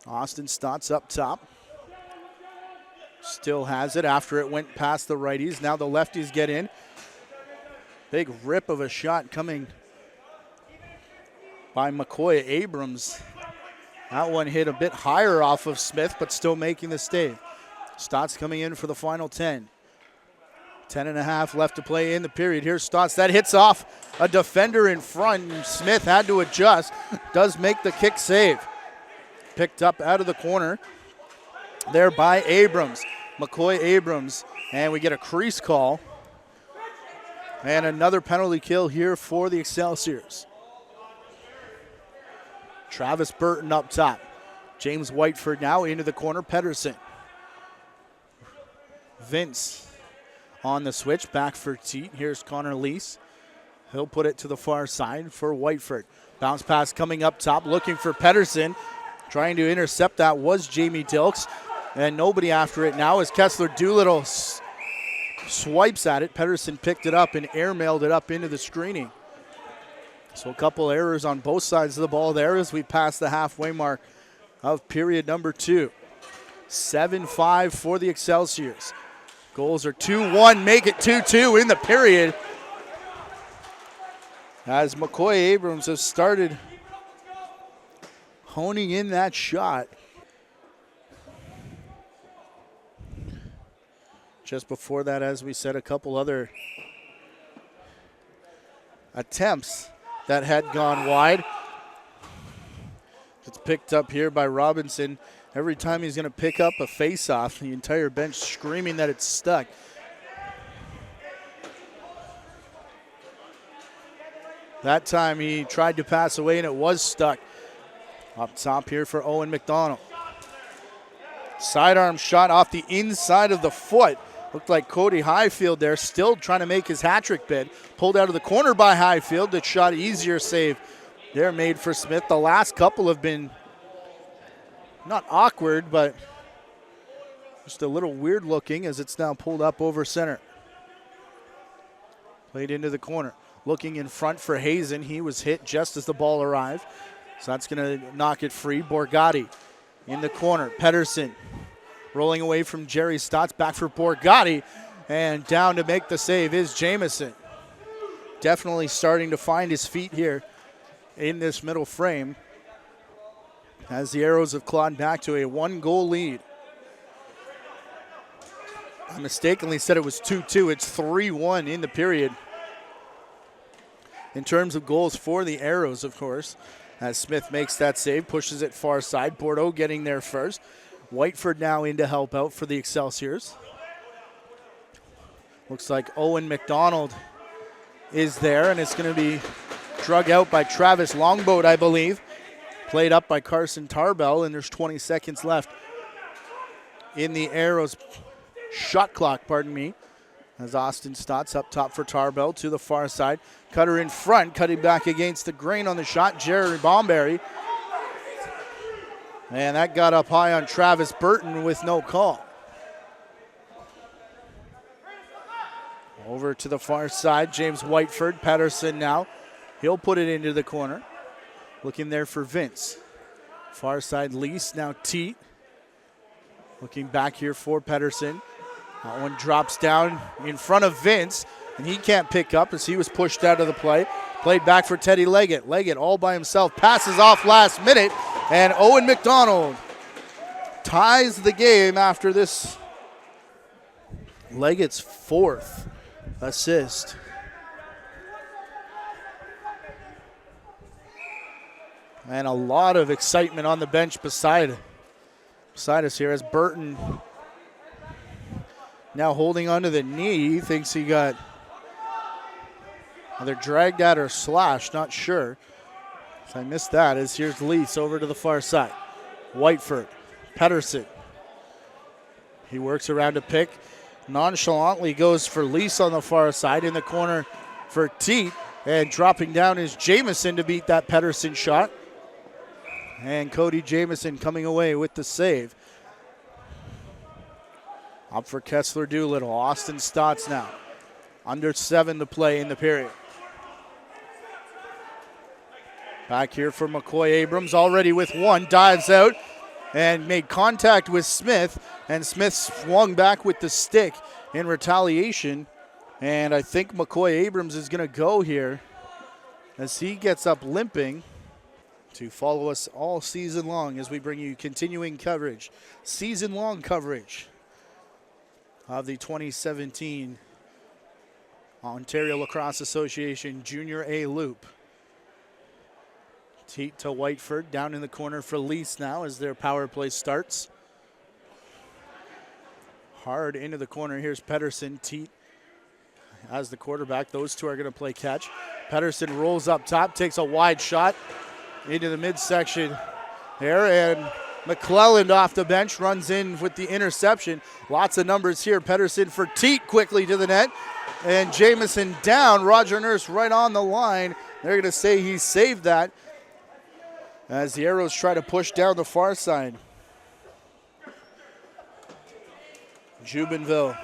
Austin Stotts up top. Still has it after it went past the righties. Now the lefties get in. Big rip of a shot coming by McCoy Abrams. That one hit a bit higher off of Smith, but still making the stave. Stotts coming in for the final 10. 10.5 left to play in the period. Here's Stotts. That hits off a defender in front. Smith had to adjust. Does make the kick save. Picked up out of the corner there by Abrams. McCoy Abrams. And we get a crease call. And another penalty kill here for the Excelsiors. Travis Burton up top. James Whiteford now into the corner. Penderson. Vince on the switch. Back for Teat. Here's Connor Lease. He'll put it to the far side for Whiteford. Bounce pass coming up top. Looking for Peterson. Trying to intercept that was Jamie Dilks. And nobody after it now as Kessler Doolittle swipes at it. Peterson picked it up and airmailed it up into the screening. So a couple errors on both sides of the ball there as we pass the halfway mark of period number 2. 7-5 for the Excelsiors. Goals are 2-1, make it 2-2 in the period. As McCoy Abrams has started honing in that shot. Just before that, as we said, a couple other attempts that had gone wide. It's picked up here by Robinson. Every time he's going to pick up a face-off, the entire bench screaming that it's stuck. That time he tried to pass away and it was stuck. Up top here for Owen Mcdonald. Sidearm shot off the inside of the foot. Looked like Cody Highfield there, still trying to make his hat-trick bid. Pulled out of the corner by Highfield. That shot easier save there made for Smith. The last couple have been not awkward, but just a little weird looking as it's now pulled up over center. Played into the corner. Looking in front for Hazen. He was hit just as the ball arrived. So that's going to knock it free. Gotti in the corner. Peterson rolling away from Jerry Stotts. Back for Gotti. And down to make the save is Jameson. Definitely starting to find his feet here in this middle frame. as the Arrows have clawed back to a 1-goal lead. I mistakenly said it was 2-2. It's 3-1 in the period. In terms of goals for the Arrows, of course, as Smith makes that save, pushes it far side. Bordeaux getting there first. Whiteford now in to help out for the Excelsiors. Looks like Owen Mcdonald is there, and it's going to be drug out by Travis Longboat, I believe. Played up by Carson Tarbell, and there's 20 seconds left in the Arrows shot clock, as Austin Stotts up top for Tarbell to the far side. Cutter in front, cutting back against the grain on the shot, Jerry Bomberry. And that got up high on Travis Burton with no call. Over to the far side, James Whiteford, Peterson now. He'll put it into the corner. Looking there for Vince. Far side, Lease, now Teague. Looking back here for Peterson. That one drops down in front of Vince, and he can't pick up as he was pushed out of the play. Played back for Teddy Leggett. Leggett all by himself, passes off last minute, and Owen Mcdonald ties the game after this. Leggett's 4th assist. And a lot of excitement on the bench beside us here as Burton now holding onto the knee. He thinks he got either dragged at or slashed, not sure. So I missed that as here's Lease over to the far side. Whiteford, Peterson. He works around a pick. Nonchalantly goes for Lease on the far side. In the corner for Teague. And dropping down is Jameson to beat that Peterson shot. And Cody Jameson coming away with the save. Up for Kessler Doolittle. Austin Stotts now. Under 7 to play in the period. Back here for McCoy Abrams, already with 1. Dives out and made contact with Smith. And Smith swung back with the stick in retaliation. And I think McCoy Abrams is going to go here as he gets up limping. To follow us all season long as we bring you continuing coverage, season-long coverage of the 2017 Ontario Lacrosse Association Junior A Loop. Teague to Whiteford, down in the corner for Lease now as their power play starts. Hard into the corner, here's Peterson. Teague as the quarterback, those two are going to play catch. Peterson rolls up top, takes a wide shot into the midsection there, and Mcclelland off the bench runs in with the interception. Lots of numbers here. Peterson for Teague quickly to the net, and Jameson down. Roger Nurse right on the line. They're going to say he saved that as the Arrows try to push down the far side. Jubanville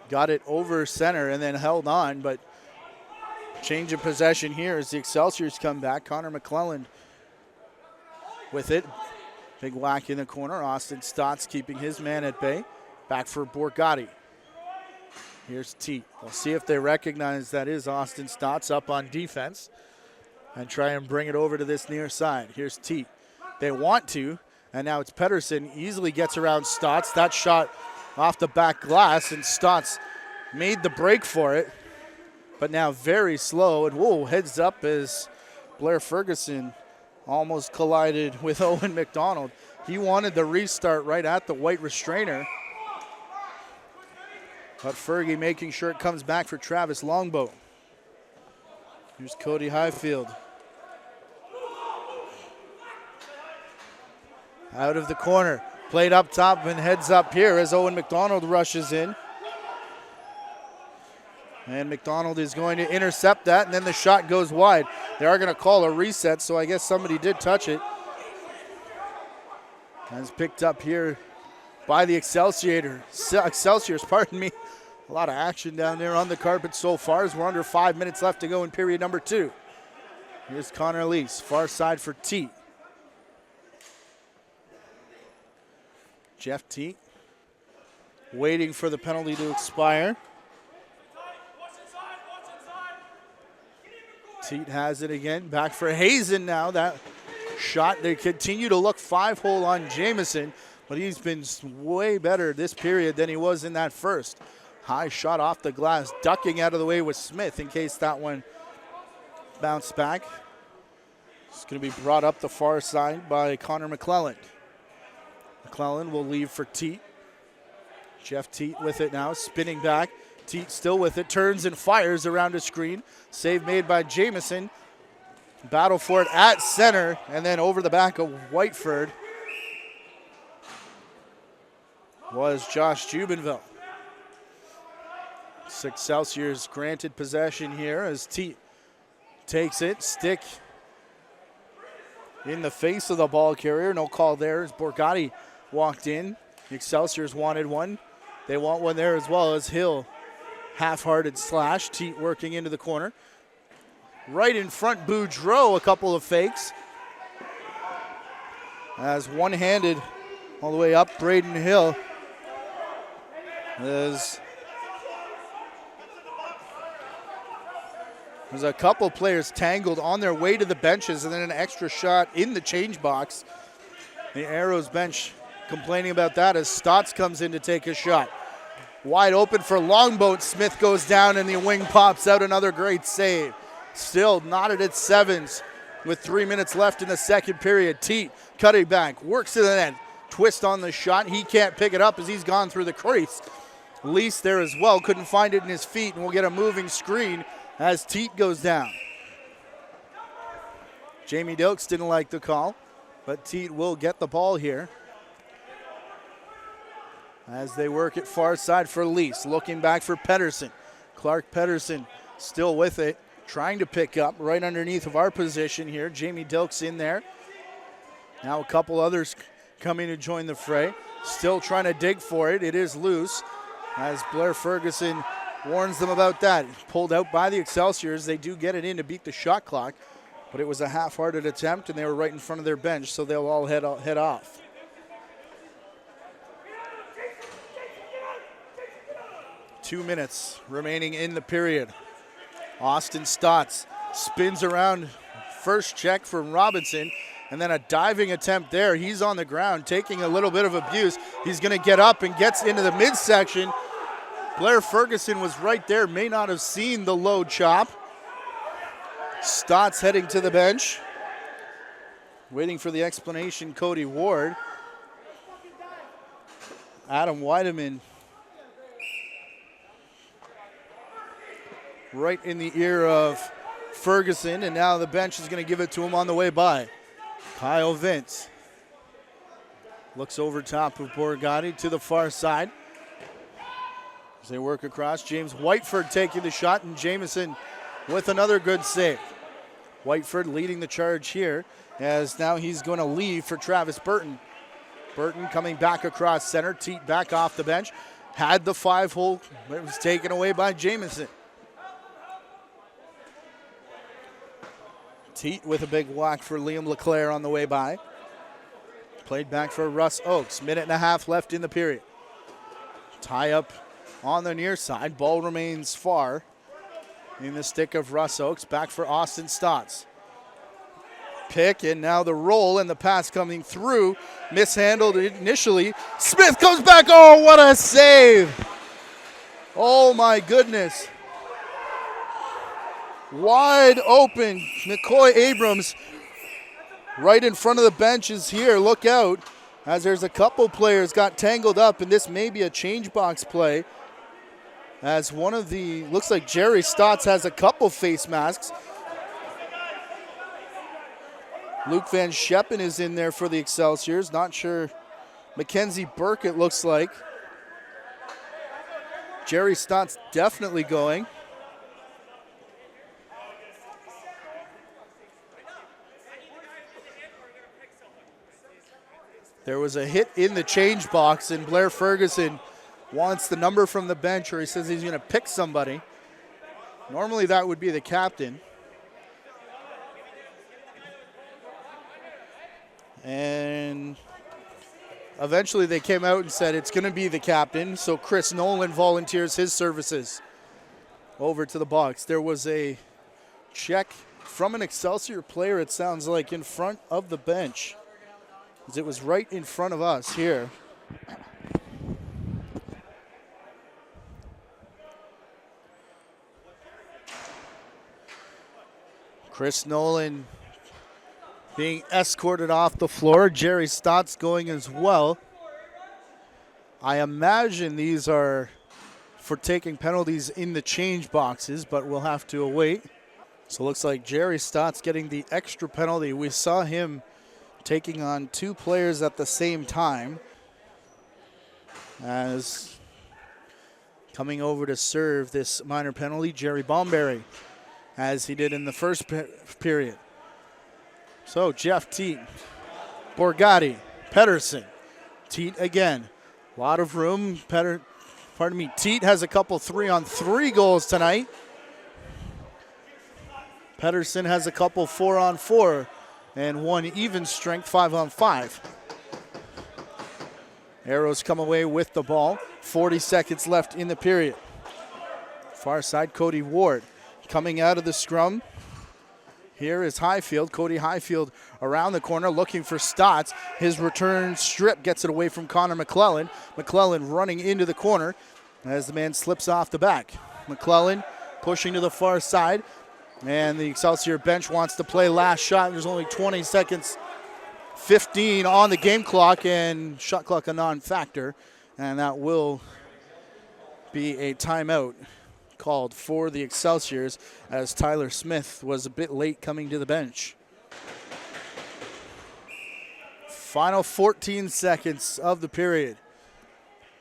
got it over center and then held on, but change of possession here as the Excelsiors come back. Conor Mcclellan with it. Big whack in the corner. Austin Stotts keeping his man at bay. Back for Gotti. Here's Teague. We'll see if they recognize that is Austin Stotts up on defense and try and bring it over to this near side. Here's Teague. They want to, and now it's Peterson. Easily gets around Stotts. That shot off the back glass, and Stotts made the break for it. But now very slow, and whoa, heads up as Blair Ferguson almost collided with Owen Mcdonald. He wanted the restart right at the white restrainer. But Fergie making sure it comes back for Travis Longboat. Here's Cody Highfield. Out of the corner, played up top and heads up here as Owen Mcdonald rushes in. And McDonald is going to intercept that, and then the shot goes wide. They are going to call a reset, so I guess somebody did touch it. That's picked up here by the Excelsiors, pardon me. A lot of action down there on the carpet so far as we're under 5 minutes left to go in period number 2. Here's Connor Lease, far side for Teague. Jeff Teague waiting for the penalty to expire. Teague has it again. Back for Hazen now. That shot, they continue to look 5-hole on Jameson, but he's been way better this period than he was in that first. High shot off the glass, ducking out of the way with Smith in case that one bounced back. It's going to be brought up the far side by Conor Mcclellan. Mcclellan will leave for Teague. Jeff Teague with it now, spinning back. Teague still with it, turns and fires around a screen. Save made by Jamison. Battle for it at center, and then over the back of Whiteford was Josh Juban. Excelsior's granted possession here as Teague takes it. Stick in the face of the ball carrier. No call there as Gotti walked in. The Excelsior's wanted one. They want one there as well as Hill. Half-hearted slash. Teague working into the corner. Right in front, Boudreau, a couple of fakes. As one-handed all the way up, Braden Hill. There's a couple players tangled on their way to the benches and then an extra shot in the change box. The Arrows bench complaining about that as Stotts comes in to take a shot. Wide open for Longboat. Smith goes down and the wing pops out. Another great save. Still knotted at sevens with 3 minutes left in the second period. Teague cutting back, works to the net. Twist on the shot. He can't pick it up as he's gone through the crease. Lease there as well. Couldn't find it in his feet, and we'll get a moving screen as Teague goes down. Jamie Dilks didn't like the call, but Teague will get the ball here. As they work it far side for Lease. Looking back for Peterson. Clark Peterson still with it. Trying to pick up right underneath of our position here. Jamie Dilks in there. Now a couple others coming to join the fray. Still trying to dig for it. It is loose as Blair Ferguson warns them about that. Pulled out by the Excelsiors. They do get it in to beat the shot clock, but it was a half-hearted attempt and they were right in front of their bench, so they'll all head off. Two minutes remaining in the period. Austin Stotts spins around, first check from Robinson, and then a diving attempt there. He's on the ground taking a little bit of abuse. He's going to get up and gets into the midsection. Blair Ferguson was right there, may not have seen the low chop. Stotts heading to the bench. Waiting for the explanation, Cody Ward. Adam Weideman right in the ear of Ferguson, and now the bench is going to give it to him on the way by. Kyle Vince looks over top of Gotti to the far side. As they work across, James Whiteford taking the shot, and Jameson with another good save. Whiteford leading the charge here, as now he's going to leave for Travis Burton. Burton coming back across center, Teague back off the bench. Had the 5-hole, but it was taken away by Jameson. Teague with a big whack for Liam LeClaire on the way by. Played back for Russ Oakes. Minute and a half left in the period. Tie up on the near side. Ball remains far in the stick of Russ Oakes. Back for Austin Stotts. Pick, and now the roll and the pass coming through. Mishandled initially. Smith comes back. Oh, what a save. Oh, my goodness. Wide open. McCoy Abrams right in front of the benches here. Look out, as there's a couple players got tangled up, and this may be a change box play. As one of the, looks like Jerry Stotts has a couple face masks. Luke Van Scheppen is in there for the Excelsiors. Not sure. Mackenzie Burke, it looks like. Jerry Stotts definitely going. There was a hit in the change box, and Blair Ferguson wants the number from the bench, or he says he's going to pick somebody. Normally that would be the captain. And eventually they came out and said it's going to be the captain, so Chris Nolan volunteers his services over to the box. There was a check from an Excelsior player, it sounds like, in front of the bench. As it was right in front of us here. Chris Nolan being escorted off the floor. Jerry Stotts going as well. I imagine these are for taking penalties in the change boxes, but we'll have to await. So it looks like Jerry Stotts getting the extra penalty. We saw him taking on two players at the same time, as coming over to serve this minor penalty, Jerry Bomberry, as he did in the first period. So Jeff Teague, Borgatti, Pedersen, Teague again. A lot of room. Teague has a couple 3-on-3 goals tonight. Pedersen has a couple 4-on-4 and one even strength 5-on-5. Arrows come away with the ball. 40 seconds left in the period. Far side, Cody Ward coming out of the scrum. Here is Highfield. Cody Highfield around the corner looking for Stotts. His return strip gets it away from Conor Mcclellan. Mcclellan running into the corner as the man slips off the back. Mcclellan pushing to the far side. And the Excelsior bench wants to play last shot. There's only 20 seconds, 15 on the game clock, and shot clock a non-factor. And that will be a timeout called for the Excelsiors, as Tyler Smith was a bit late coming to the bench. Final 14 seconds of the period.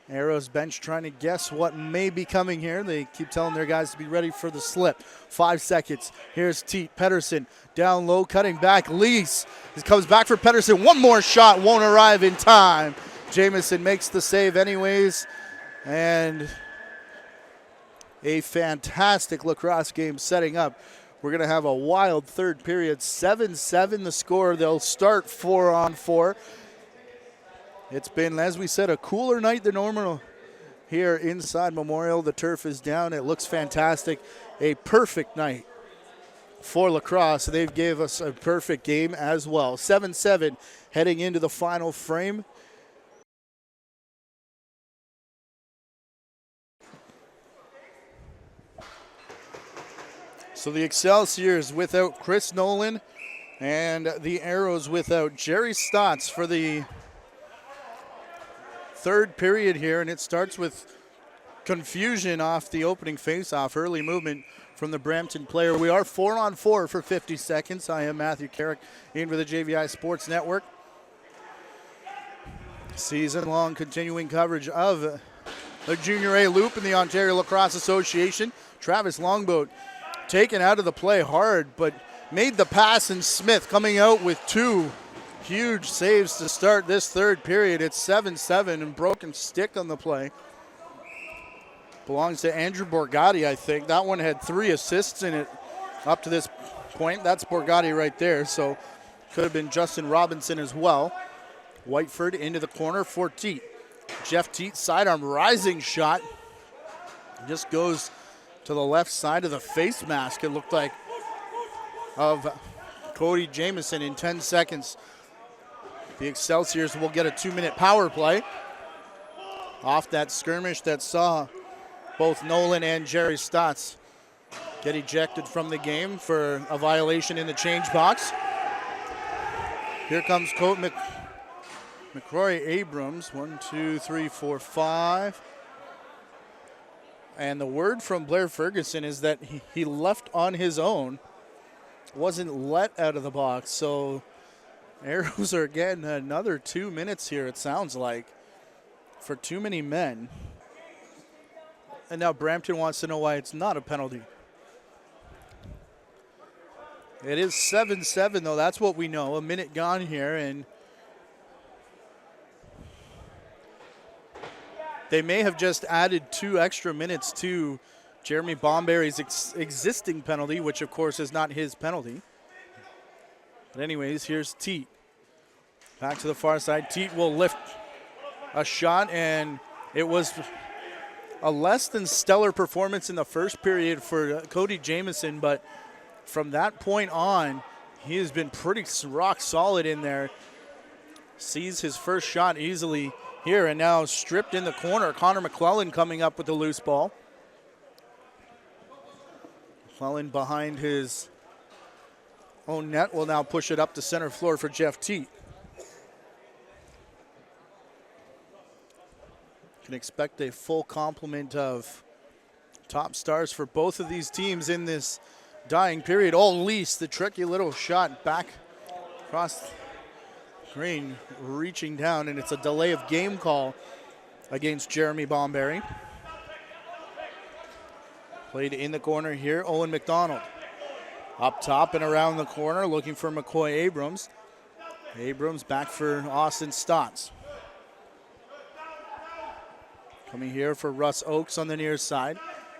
Arrows bench trying to guess what may be coming here. They keep telling their guys to be ready for the slip. 5 seconds. Here's Teague. Pedersen down low, cutting back. Lease. He comes back for Pedersen. One more shot won't arrive in time. Jameson makes the save anyways. And a fantastic lacrosse game setting up. We're going to have a wild third period. 7-7 the score. They'll start 4-on-4. It's been, as we said, a cooler night than normal here inside Memorial. The turf is down. It looks fantastic. A perfect night for lacrosse. They gave us a perfect game as well. 7-7 heading into the final frame. So the Excelsiors without Chris Nolan, and the Arrows without Jerry Stotts for the third period here, and it starts with confusion off the opening faceoff. Early movement from the Brampton player. We are 4-on-4 for 50 seconds. I am Matthew Carrick in with the JVI Sports Network. Season-long continuing coverage of the Junior A Loop in the Ontario Lacrosse Association. Travis Longboat taken out of the play hard, but made the pass, and Smith coming out with two huge saves to start this third period. It's 7-7 and broken stick on the play. Belongs to Andrew Borgatti, I think. That one had 3 assists in it up to this point. That's Borgatti right there, so could have been Justin Robinson as well. Whiteford into the corner for Teague. Jeff Teague, sidearm rising shot. Just goes to the left side of the face mask, it looked like, of Cody Jameson in 10 seconds. The Excelsiors will get a 2-minute power play off that skirmish that saw both Nolan and Jerry Stotts get ejected from the game for a violation in the change box. Here comes Mccrory Abrams. 1, 2, 3, 4, 5. And the word from Blair Ferguson is that he left on his own, wasn't let out of the box. So Arrows are getting another 2 minutes here, it sounds like, for too many men. And now Brampton wants to know why it's not a penalty. It is 7-7, though. That's what we know. A minute gone here, and they may have just added 2 extra minutes to Jeremy Bomberry's existing penalty, which, of course, is not his penalty. But anyways, here's Teague. Back to the far side. Teague will lift a shot, and it was a less than stellar performance in the first period for Cody Jameson, but from that point on, he has been pretty rock solid in there. Sees his first shot easily here, and now stripped in the corner. Conor Mcclellan coming up with the loose ball. McClellan behind his own net will now push it up to center floor for Jeff Teague. Can expect a full complement of top stars for both of these teams in this dying period. Oh, Lease, the tricky little shot back across green, reaching down, and it's a delay of game call against Jeremy Bomberry. Played in the corner here, Owen Mcdonald. Up top and around the corner, looking for McCoy Abrams. Abrams back for Austin Stotts. Coming here for Russ Oakes on the near side.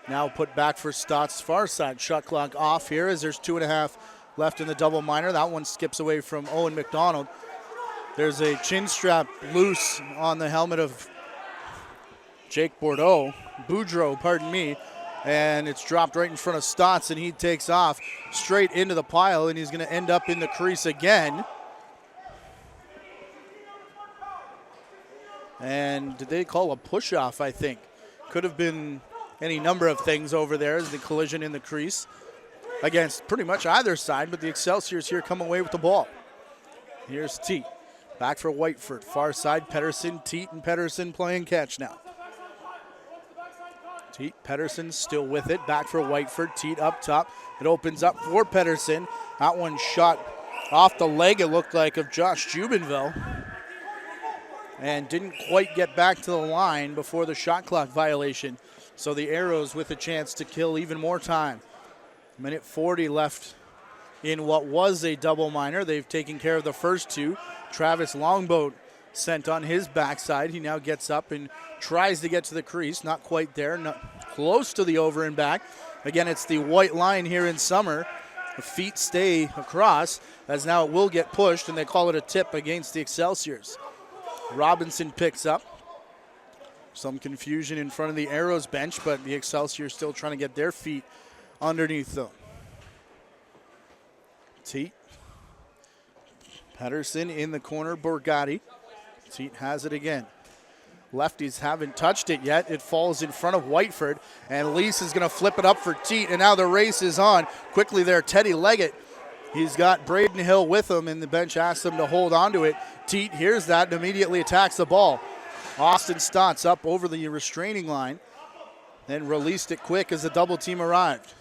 Now put back for Stotts' far side. Shot clock off here as there's 2.5 left in the double minor. That one skips away from Owen Mcdonald. There's a chin strap loose on the helmet of Jake Boudreau, pardon me, and it's dropped right in front of Stotts, and he takes off straight into the pile, and he's going to end up in the crease again. And did they call a push-off, I think? Could have been any number of things over there as the collision in the crease against pretty much either side, but the Excelsiors here come away with the ball. Here's Teague. Back for Whiteford. Far side, Peterson, Teague, and Penderson playing catch now. Teague, Peterson still with it. Back for Whiteford. Teague up top. It opens up for Peterson. That one shot off the leg, it looked like, of Josh Jubanville. And didn't quite get back to the line before the shot clock violation. So the Arrows with a chance to kill even more time. Minute 40 left in what was a double minor. They've taken care of the first two. Travis Longboat sent on his backside. He now gets up and tries to get to the crease. Not quite there, not close to the over and back. Again, it's the white line here in summer. The feet stay across, as now it will get pushed, and they call it a tip against the Excelsiors. Robinson picks up. Some confusion in front of the Arrows bench, but the Excelsiors still trying to get their feet underneath them. Teague. Peterson in the corner, Gotti. Teague has it again. Lefties haven't touched it yet. It falls in front of Whiteford, and Lease is going to flip it up for Teague, and now the race is on. Quickly there, Teddy Leggett. He's got Braden Hill with him, and the bench asks him to hold on to it. Teague hears that and immediately attacks the ball. Austin Stotts up over the restraining line, then released it quick as the double team arrived.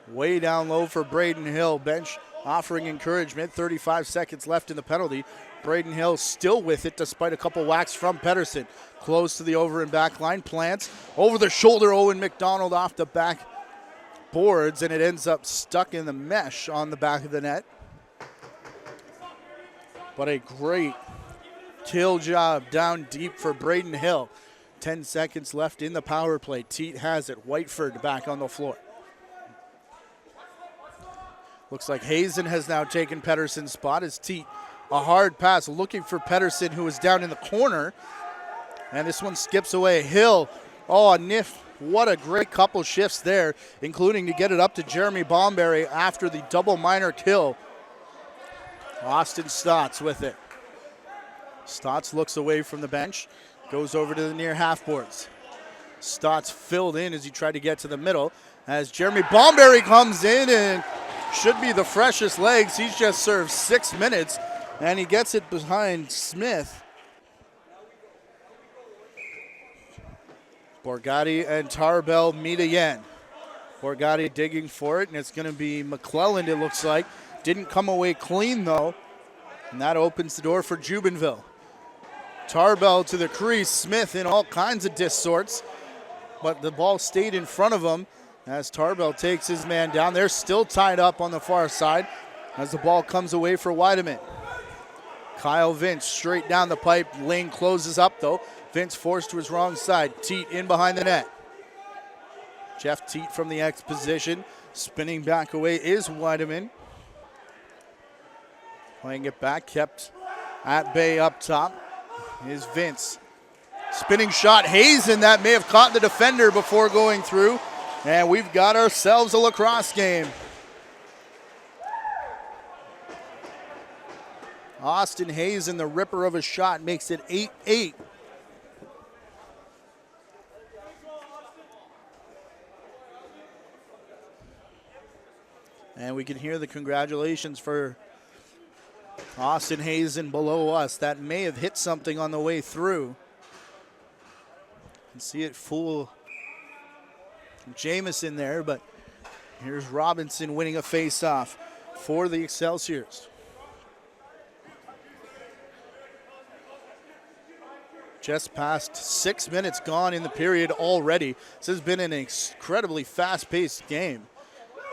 Way down low for Braden Hill. Bench offering encouragement. 35 seconds left in the penalty. Braden Hill still with it despite a couple whacks from Peterson. Close to the over and back line. Plants over the shoulder. Owen Mcdonald off the back boards, and it ends up stuck in the mesh on the back of the net. But a great kill job down deep for Braden Hill. 10 seconds left in the power play. Teague has it. Whiteford back on the floor. Looks like Hazen has now taken Peterson's spot as Teague. A hard pass looking for Peterson, who is down in the corner. And this one skips away. Hill, oh, a Niff. What a great couple shifts there, including to get it up to Jeremy Bomberry after the double minor kill. Austin Stotts with it. Stotts looks away from the bench, goes over to the near half boards. Stotts filled in as he tried to get to the middle, as Jeremy Bomberry comes in and should be the freshest legs. He's just served 6 minutes, and he gets it behind Smith. Gotti and Tarbell meet again. Gotti digging for it, and it's going to be Mcclelland, it looks like. Didn't come away clean, though, and that opens the door for Jubanville. Tarbell to the crease. Smith in all kinds of sorts, but the ball stayed in front of him as Tarbell takes his man down. They're still tied up on the far side as the ball comes away for Weideman. Kyle Vince straight down the pipe. Lane closes up, though. Vince forced to his wrong side. Teague in behind the net. Jeff Teague from the X position. Spinning back away is Weideman. Playing it back, kept at bay up top is Vince. Spinning shot, Hazen, that may have caught the defender before going through. And we've got ourselves a lacrosse game. Austin Hazen, the ripper of a shot, makes it 8-8. And we can hear the congratulations for Austin Hazen below us. That may have hit something on the way through. You can see it fool Jameson there, but here's Robinson winning a face-off for the Excelsiors. Just past 6 minutes gone in the period already. This has been an incredibly fast-paced game.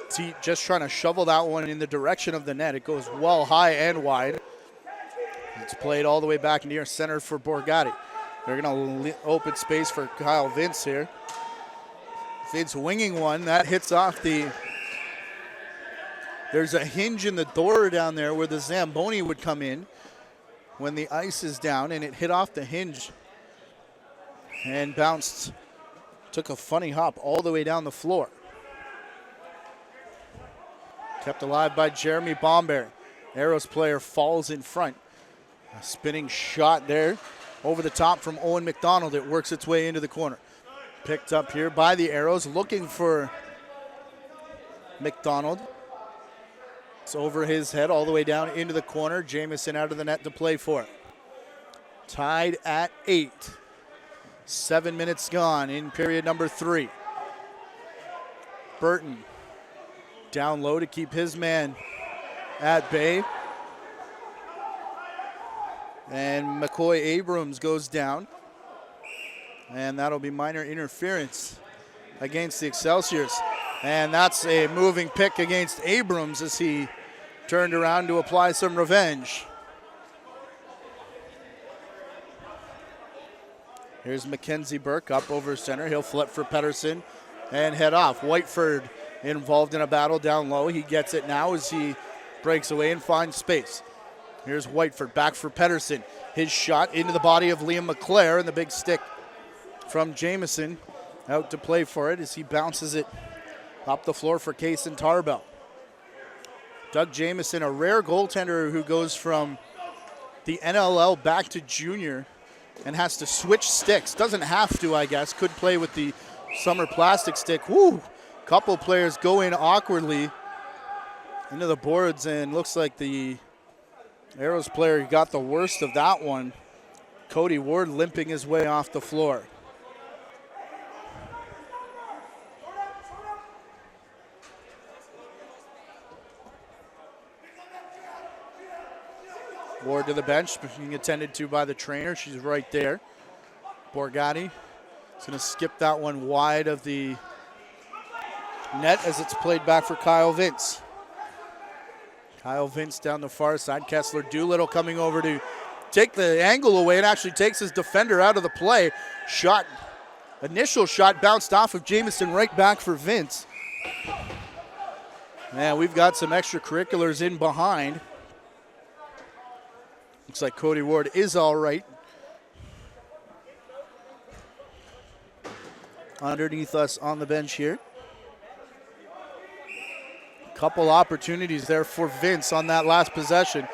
Teague just trying to shovel that one in the direction of the net. It goes well high and wide. It's played all the way back near center for Gotti. They're going to open space for Kyle Vince here. Vince winging one. That hits off the... There's a hinge in the door down there where the Zamboni would come in when the ice is down, and it hit off the hinge and bounced, took a funny hop all the way down the floor. Kept alive by Jeremy Bomberry. Arrows player falls in front. A spinning shot there over the top from Owen Mcdonald. It works its way into the corner. Picked up here by the Arrows, looking for McDonald. It's over his head all the way down into the corner. Jamison out of the net to play for it. Tied at 8. 7 minutes gone in period number 3. Burton down low to keep his man at bay. And McCoy Abrams goes down. And that'll be minor interference against the Excelsiors. And that's a moving pick against Abrams as he turned around to apply some revenge. Here's Mackenzie Burke up over center. He'll flip for Peterson and head off. Whiteford involved in a battle down low. He gets it now as he breaks away and finds space. Here's Whiteford back for Peterson. His shot into the body of Liam McClellan, and the big stick from Jameson out to play for it as he bounces it up the floor for Kaysen Tarbell. Doug Jamison, a rare goaltender who goes from the NLL back to junior and has to switch sticks. Doesn't have to, I guess. Could play with the summer plastic stick. Woo! Couple players go in awkwardly into the boards, and looks like the Arrows player got the worst of that one. Cody Ward limping his way off the floor. Ward to the bench, being attended to by the trainer. She's right there. Gotti is going to skip that one wide of the net as it's played back for Kyle Vince. Kyle Vince down the far side. Kessler Doolittle coming over to take the angle away and actually takes his defender out of the play. Shot, initial shot bounced off of Jameson right back for Vince. Man, we've got some extracurriculars in behind. Looks like Cody Ward is all right. Underneath us on the bench here. Couple opportunities there for Vince on that last possession.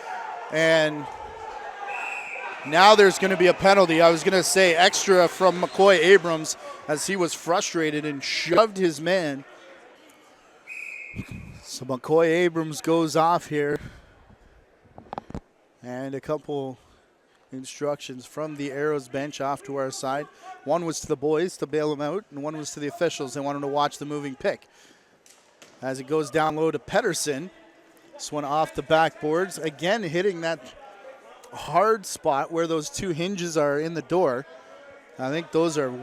And now there's going to be a penalty. I was going to say extra from McCoy Abrams as he was frustrated and shoved his man. So McCoy Abrams goes off here. And a couple instructions from the Arrows bench off to our side. One was to the boys to bail them out, and one was to the officials. They wanted to watch the moving pick. As it goes down low to Peterson. This one off the backboards. Again, hitting that hard spot where those two hinges are in the door. I think those are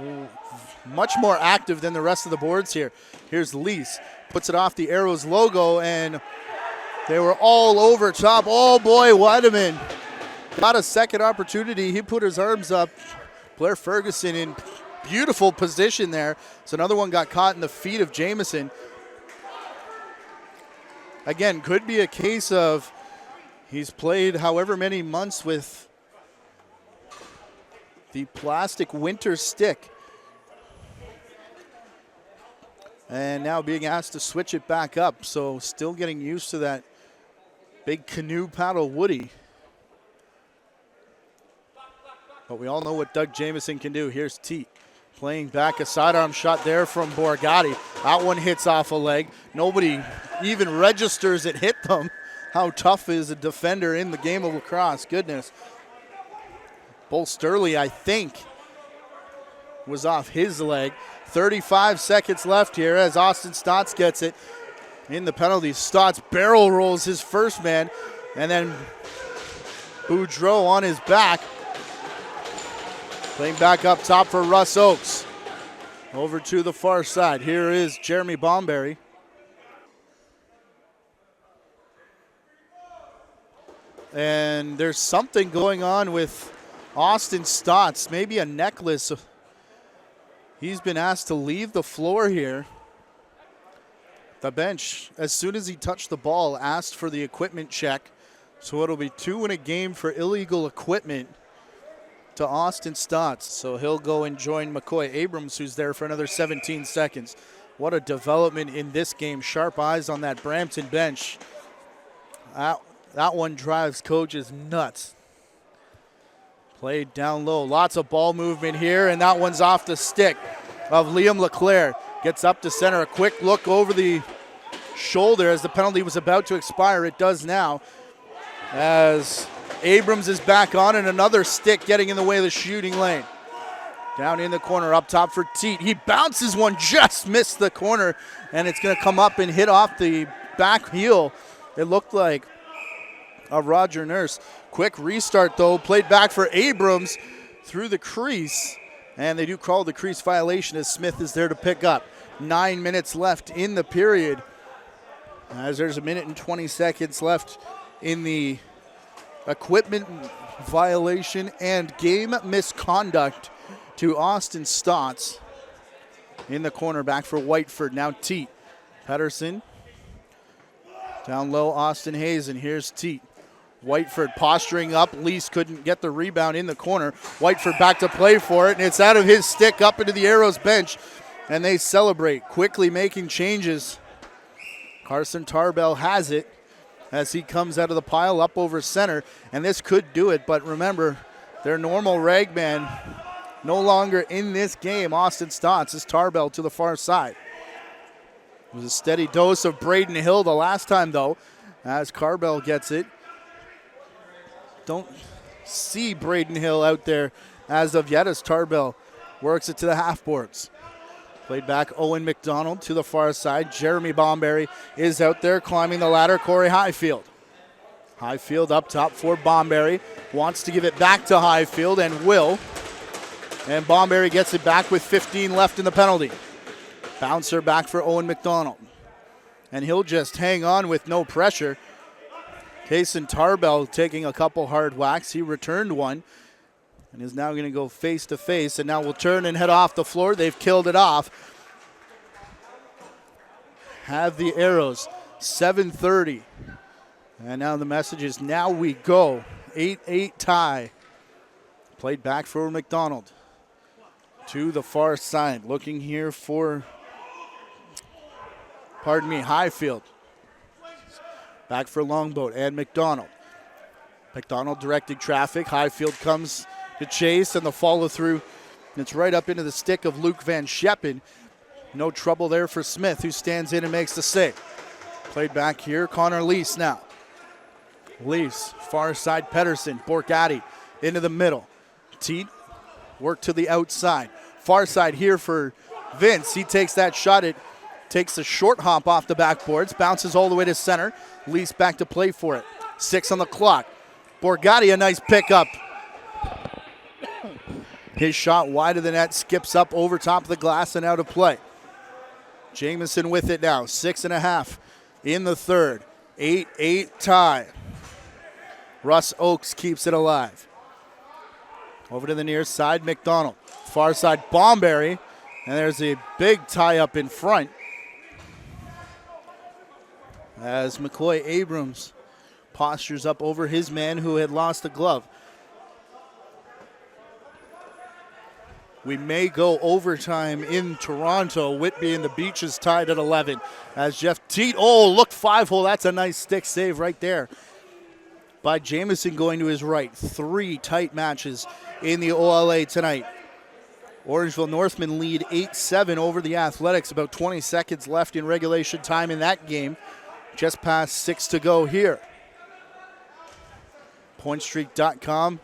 much more active than the rest of the boards here. Here's Lease. Puts it off the Arrows logo, and they were all over top. Oh, boy, Weideman got a second opportunity. He put his arms up. Blair Ferguson in beautiful position there. So another one got caught in the feet of Jameson. Again, could be a case of he's played however many months with the plastic winter stick. And now being asked to switch it back up. So still getting used to that big canoe paddle Woody. But we all know what Doug Jameson can do. Here's Teague playing back a sidearm shot there from Bohr. Gotti. That one hits off a leg. Nobody even registers it hit them. How tough is a defender in the game of lacrosse? Goodness. Bull Sturley, I think, was off his leg. 35 seconds left here as Austin Stotts gets it in the penalty. Stotts barrel rolls his first man, and then Boudreau on his back. Playing back up top for Russ Oakes. Over to the far side. Here is Jeremy Bomberry. And there's something going on with Austin Stotts, maybe a necklace. He's been asked to leave the floor here. The bench, as soon as he touched the ball, asked for the equipment check. So it'll be 2 in a game for illegal equipment to Austin Stotts. So he'll go and join McCoy Abrams, who's there for another 17 seconds. What a development in this game. Sharp eyes on that Brampton bench. That one drives coaches nuts. Played down low. Lots of ball movement here, and that one's off the stick of Liam LeClaire. Gets up to center. A quick look over the shoulder as the penalty was about to expire. It does now, as Abrams is back on, and another stick getting in the way of the shooting lane. Down in the corner, up top for Teague. He bounces one, just missed the corner, and it's going to come up and hit off the back heel. It looked like a Roger Nurse. Quick restart, though. Played back for Abrams through the crease, and they do call the crease violation as Smith is there to pick up. 9 minutes left in the period, as there's 1 minute and 20 seconds left in the equipment violation and game misconduct to Austin Stotts. In the corner, back for Whiteford. Now Teague. Peterson. Down low, Austin Hazen. Here's Teague. Whiteford posturing up. Lease couldn't get the rebound in the corner. Whiteford back to play for it, and it's out of his stick up into the Arrows bench, and they celebrate, quickly making changes. Carson Tarbell has it as he comes out of the pile up over center, and this could do it, but remember, their normal ragman no longer in this game. Austin Stotts is Tarbell to the far side. It was a steady dose of Braden Hill the last time, though, as Tarbell gets it. Don't see Braden Hill out there as of yet, as Tarbell works it to the half boards. Played back Owen Mcdonald to the far side. Jeremy Bomberry is out there climbing the ladder. Corey Highfield. Highfield up top for Bomberry. Wants to give it back to Highfield and will. And Bomberry gets it back with 15 left in the penalty. Bouncer back for Owen Mcdonald. And he'll just hang on with no pressure. Kason Tarbell taking a couple hard whacks. He returned one and is now going to go face to face, and now will turn and head off the floor. They've killed it off. Have the Arrows. 7:30. And now the message is now we go. 8-8 tie. Played back for McDonald. To the far side. Looking here for, Highfield. Back for Longboat and McDonald. McDonald directing traffic. Highfield comes to chase, and the follow through. It's right up into the stick of Luke Van Scheppen. No trouble there for Smith, who stands in and makes the save. Played back here, Connor Lease now. Lease, far side Pedersen. Borgatti into the middle. Teague work to the outside. Far side here for Vince. He takes that shot. It takes a short hop off the backboards. Bounces all the way to center. Lease back to play for it. 6 on the clock. Borgatti, a nice pickup. His shot wide of the net, skips up over top of the glass and out of play. Jameson with it now. 6.5 in the third. 8-8 tie. Russ Oakes keeps it alive. Over to the near side, McDonald. Far side, Bomberry. And there's a big tie up in front, as McCoy Abrams postures up over his man who had lost the glove. we may go overtime in Toronto. Whitby and the Beaches tied at 11. As Jeff Teague, look, 5-hole. That's a nice stick save right there by Jameson going to his right. 3 tight matches in the OLA tonight. Orangeville Northmen lead 8-7 over the Athletics. About 20 seconds left in regulation time in that game. Just past 6 to go here. PointStreak.com.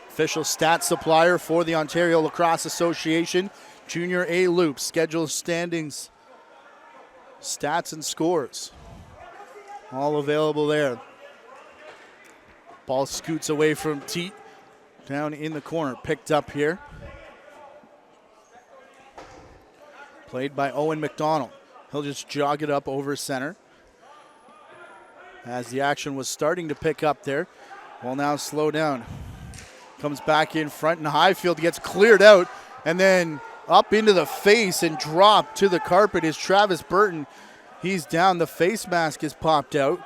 Official stats supplier for the Ontario Lacrosse Association. Junior A Loop, schedule standings, stats and scores. All available there. Ball scoots away from Teague. Down in the corner, picked up here. Played by Owen Mcdonald. He'll just jog it up over center. As the action was starting to pick up there. Well, now slow down. Comes back in front, and Highfield gets cleared out, and then up into the face and dropped to the carpet is Travis Burton. He's down. The face mask is popped out,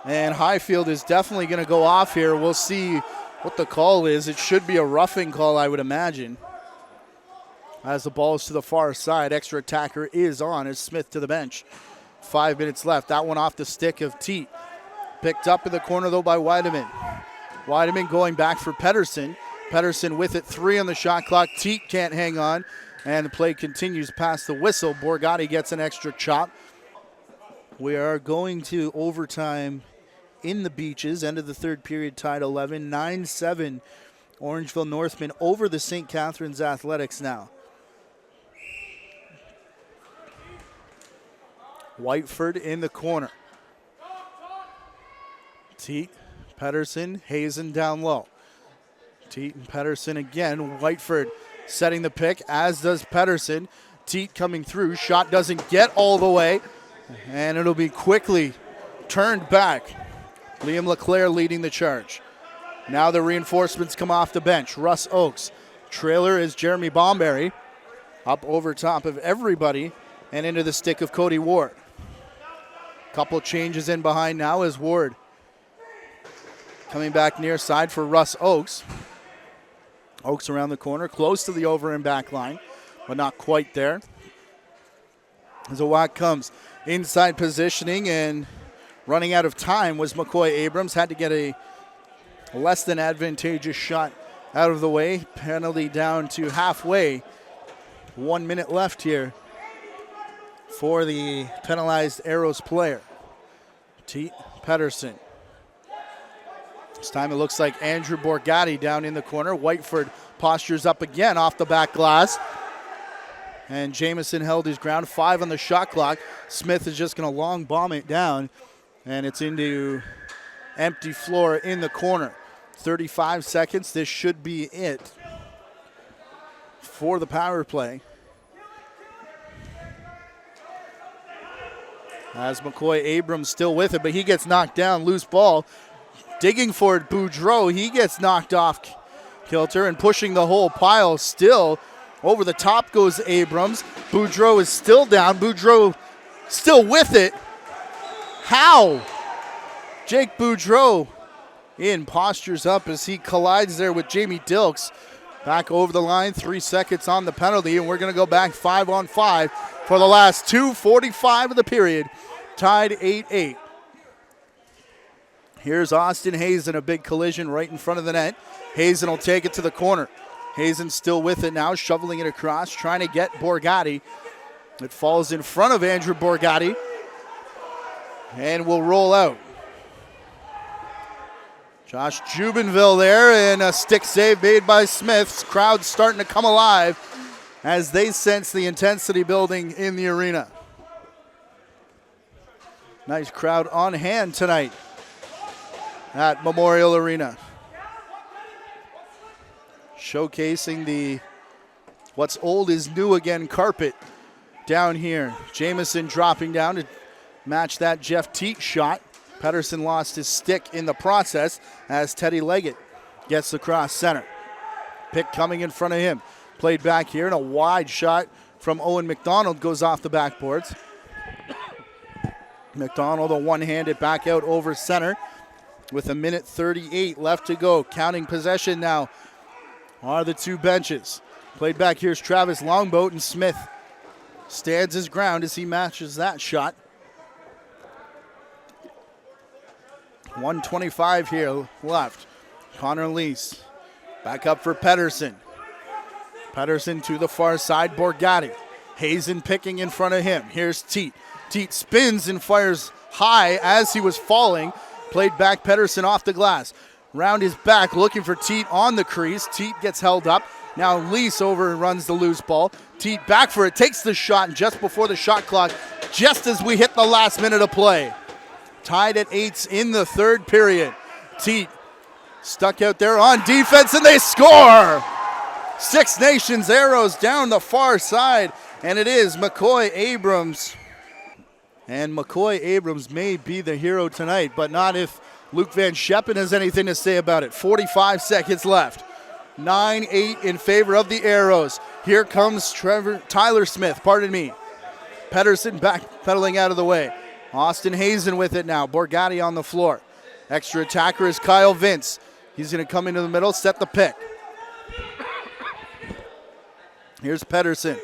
and Highfield is definitely going to go off here. We'll see what the call is. It should be a roughing call, I would imagine. As the ball is to the far side, extra attacker is on as Smith to the bench. 5 minutes left. That one off the stick of Teague. Picked up in the corner, though, by Weideman. Weideman going back for Peterson. Peterson with it, 3 on the shot clock. Teague can't hang on, and the play continues past the whistle. Gotti gets an extra chop. We are going to overtime in the Beaches. End of the third period, tied 11. 9-7, Orangeville Northmen over the St. Catharines Athletics now. Whiteford in the corner. Teague, Peterson, Hazen down low. Teague and Peterson again. Whiteford setting the pick, as does Peterson. Teague coming through. Shot doesn't get all the way, and it'll be quickly turned back. Liam LeClaire leading the charge. Now the reinforcements come off the bench. Russ Oakes. Trailer is Jeremy Bomberry. Up over top of everybody and into the stick of Cody Ward. Couple changes in behind now as Ward coming back near side for Russ Oakes. Oakes around the corner, close to the over and back line, but not quite there. As a whack comes inside positioning, and running out of time was McCoy Abrams. Had to get a less than advantageous shot out of the way. Penalty down to halfway. 1 minute left here for the penalized Arrows player. Peterson. This time it looks like Andrew Borgatti down in the corner. Whiteford postures up again off the back glass. And Jameson held his ground. 5 on the shot clock. Smith is just going to long bomb it down. And it's into empty floor in the corner. 35 seconds. This should be it for the power play. As McCoy Abrams still with it, but he gets knocked down. Loose ball. Digging for it, Boudreau. He gets knocked off kilter and pushing the whole pile still. Over the top goes Abrams. Boudreau is still down. Boudreau still with it. How? Jake Boudreau in, postures up as he collides there with Jamie Dilks. Back over the line, 3 seconds on the penalty, and we're going to go back 5-on-5 for the last 2:45 of the period. Tied 8-8. Here's Austin Hazen, a big collision right in front of the net. Hazen will take it to the corner. Hazen still with it now, shoveling it across, trying to get Borgatti. It falls in front of Andrew Borgatti and will roll out. Josh Jubanville there, and a stick save made by Smith. Crowd's starting to come alive as they sense the intensity building in the arena. Nice crowd on hand tonight at Memorial Arena. Showcasing the what's old is new again carpet down here. Jameson dropping down to match that Jeff Teague shot. Peterson lost his stick in the process as Teddy Leggett gets across center. Pick coming in front of him. Played back here, and a wide shot from Owen Mcdonald goes off the backboards. McDonald a one-handed back out over center with 1:38 left to go. Counting possession now. are the two benches. Played back, here's Travis Longboat, and Smith stands his ground as he matches that shot. 1:25 here left. Connor Lease back up for Peterson. Peterson to the far side, Gotti. Hazen picking in front of him. Here's Teague. Teague spins and fires high as he was falling. Played back, Peterson off the glass. Round his back, looking for Teague on the crease. Teague gets held up. Now Lease over and runs the loose ball. Teague back for it, takes the shot, and just before the shot clock, just as we hit the last minute of play. Tied at 8 in the third period. Teague stuck out there on defense, and they score! Six Nations arrows down the far side, and it is McCoy Abrams. And McCoy Abrams may be the hero tonight, but not if Luke Van Scheppen has anything to say about it. 45 seconds left. 9-8 in favor of the Arrows. Here comes Tyler Smith, Peterson backpedaling out of the way. Austin Hazen with it now. Gotti on the floor. Extra attacker is Kyle Vince. He's going to come into the middle, set the pick. Here's Peterson.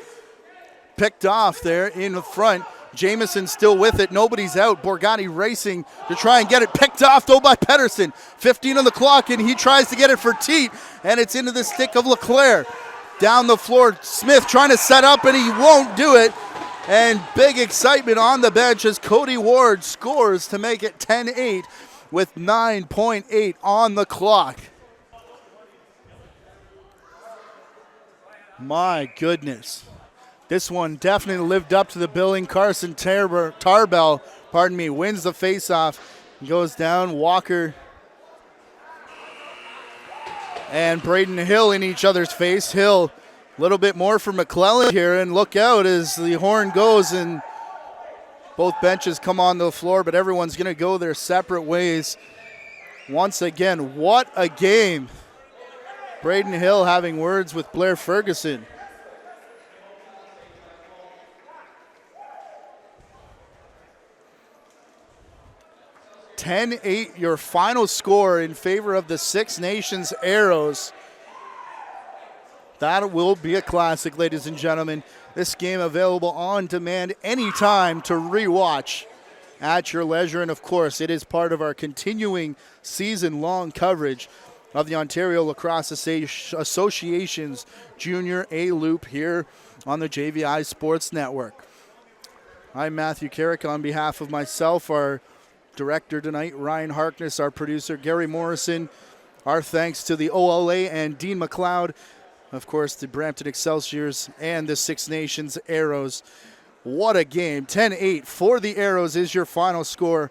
Picked off there in the front. Jameson still with it. Nobody's out. Gotti racing to try and get it. Picked off, though, by Peterson. 15 on the clock, and he tries to get it for Teague, and it's into the stick of LeClaire. Down the floor, Smith trying to set up, and he won't do it. And big excitement on the bench as Cody Ward scores to make it 10-8 with 9.8 on the clock. My goodness. This one definitely lived up to the billing. Carson Tarbell, wins the faceoff. Goes down. Walker and Braden Hill in each other's face. Hill a little bit more for Mcclelland here, and look out as the horn goes and both benches come on the floor, but everyone's going to go their separate ways. Once again, what a game. Braden Hill having words with Blair Ferguson. (10-8) your final score in favor of the Six Nations Arrows. That will be a classic, ladies and gentlemen. This game available on demand anytime to rewatch at your leisure. And of course, it is part of our continuing season-long coverage of the Ontario Lacrosse Association's Junior A Loop here on the JVI Sports Network. I'm Matthew Carrick on behalf of myself, our director tonight, Ryan Harkness, our producer, Gary Morrison. Our thanks to the OLA and Dean McLeod, of course, the Brampton Excelsiors and the Six Nations Arrows. What a game. 10-8 for the Arrows is your final score.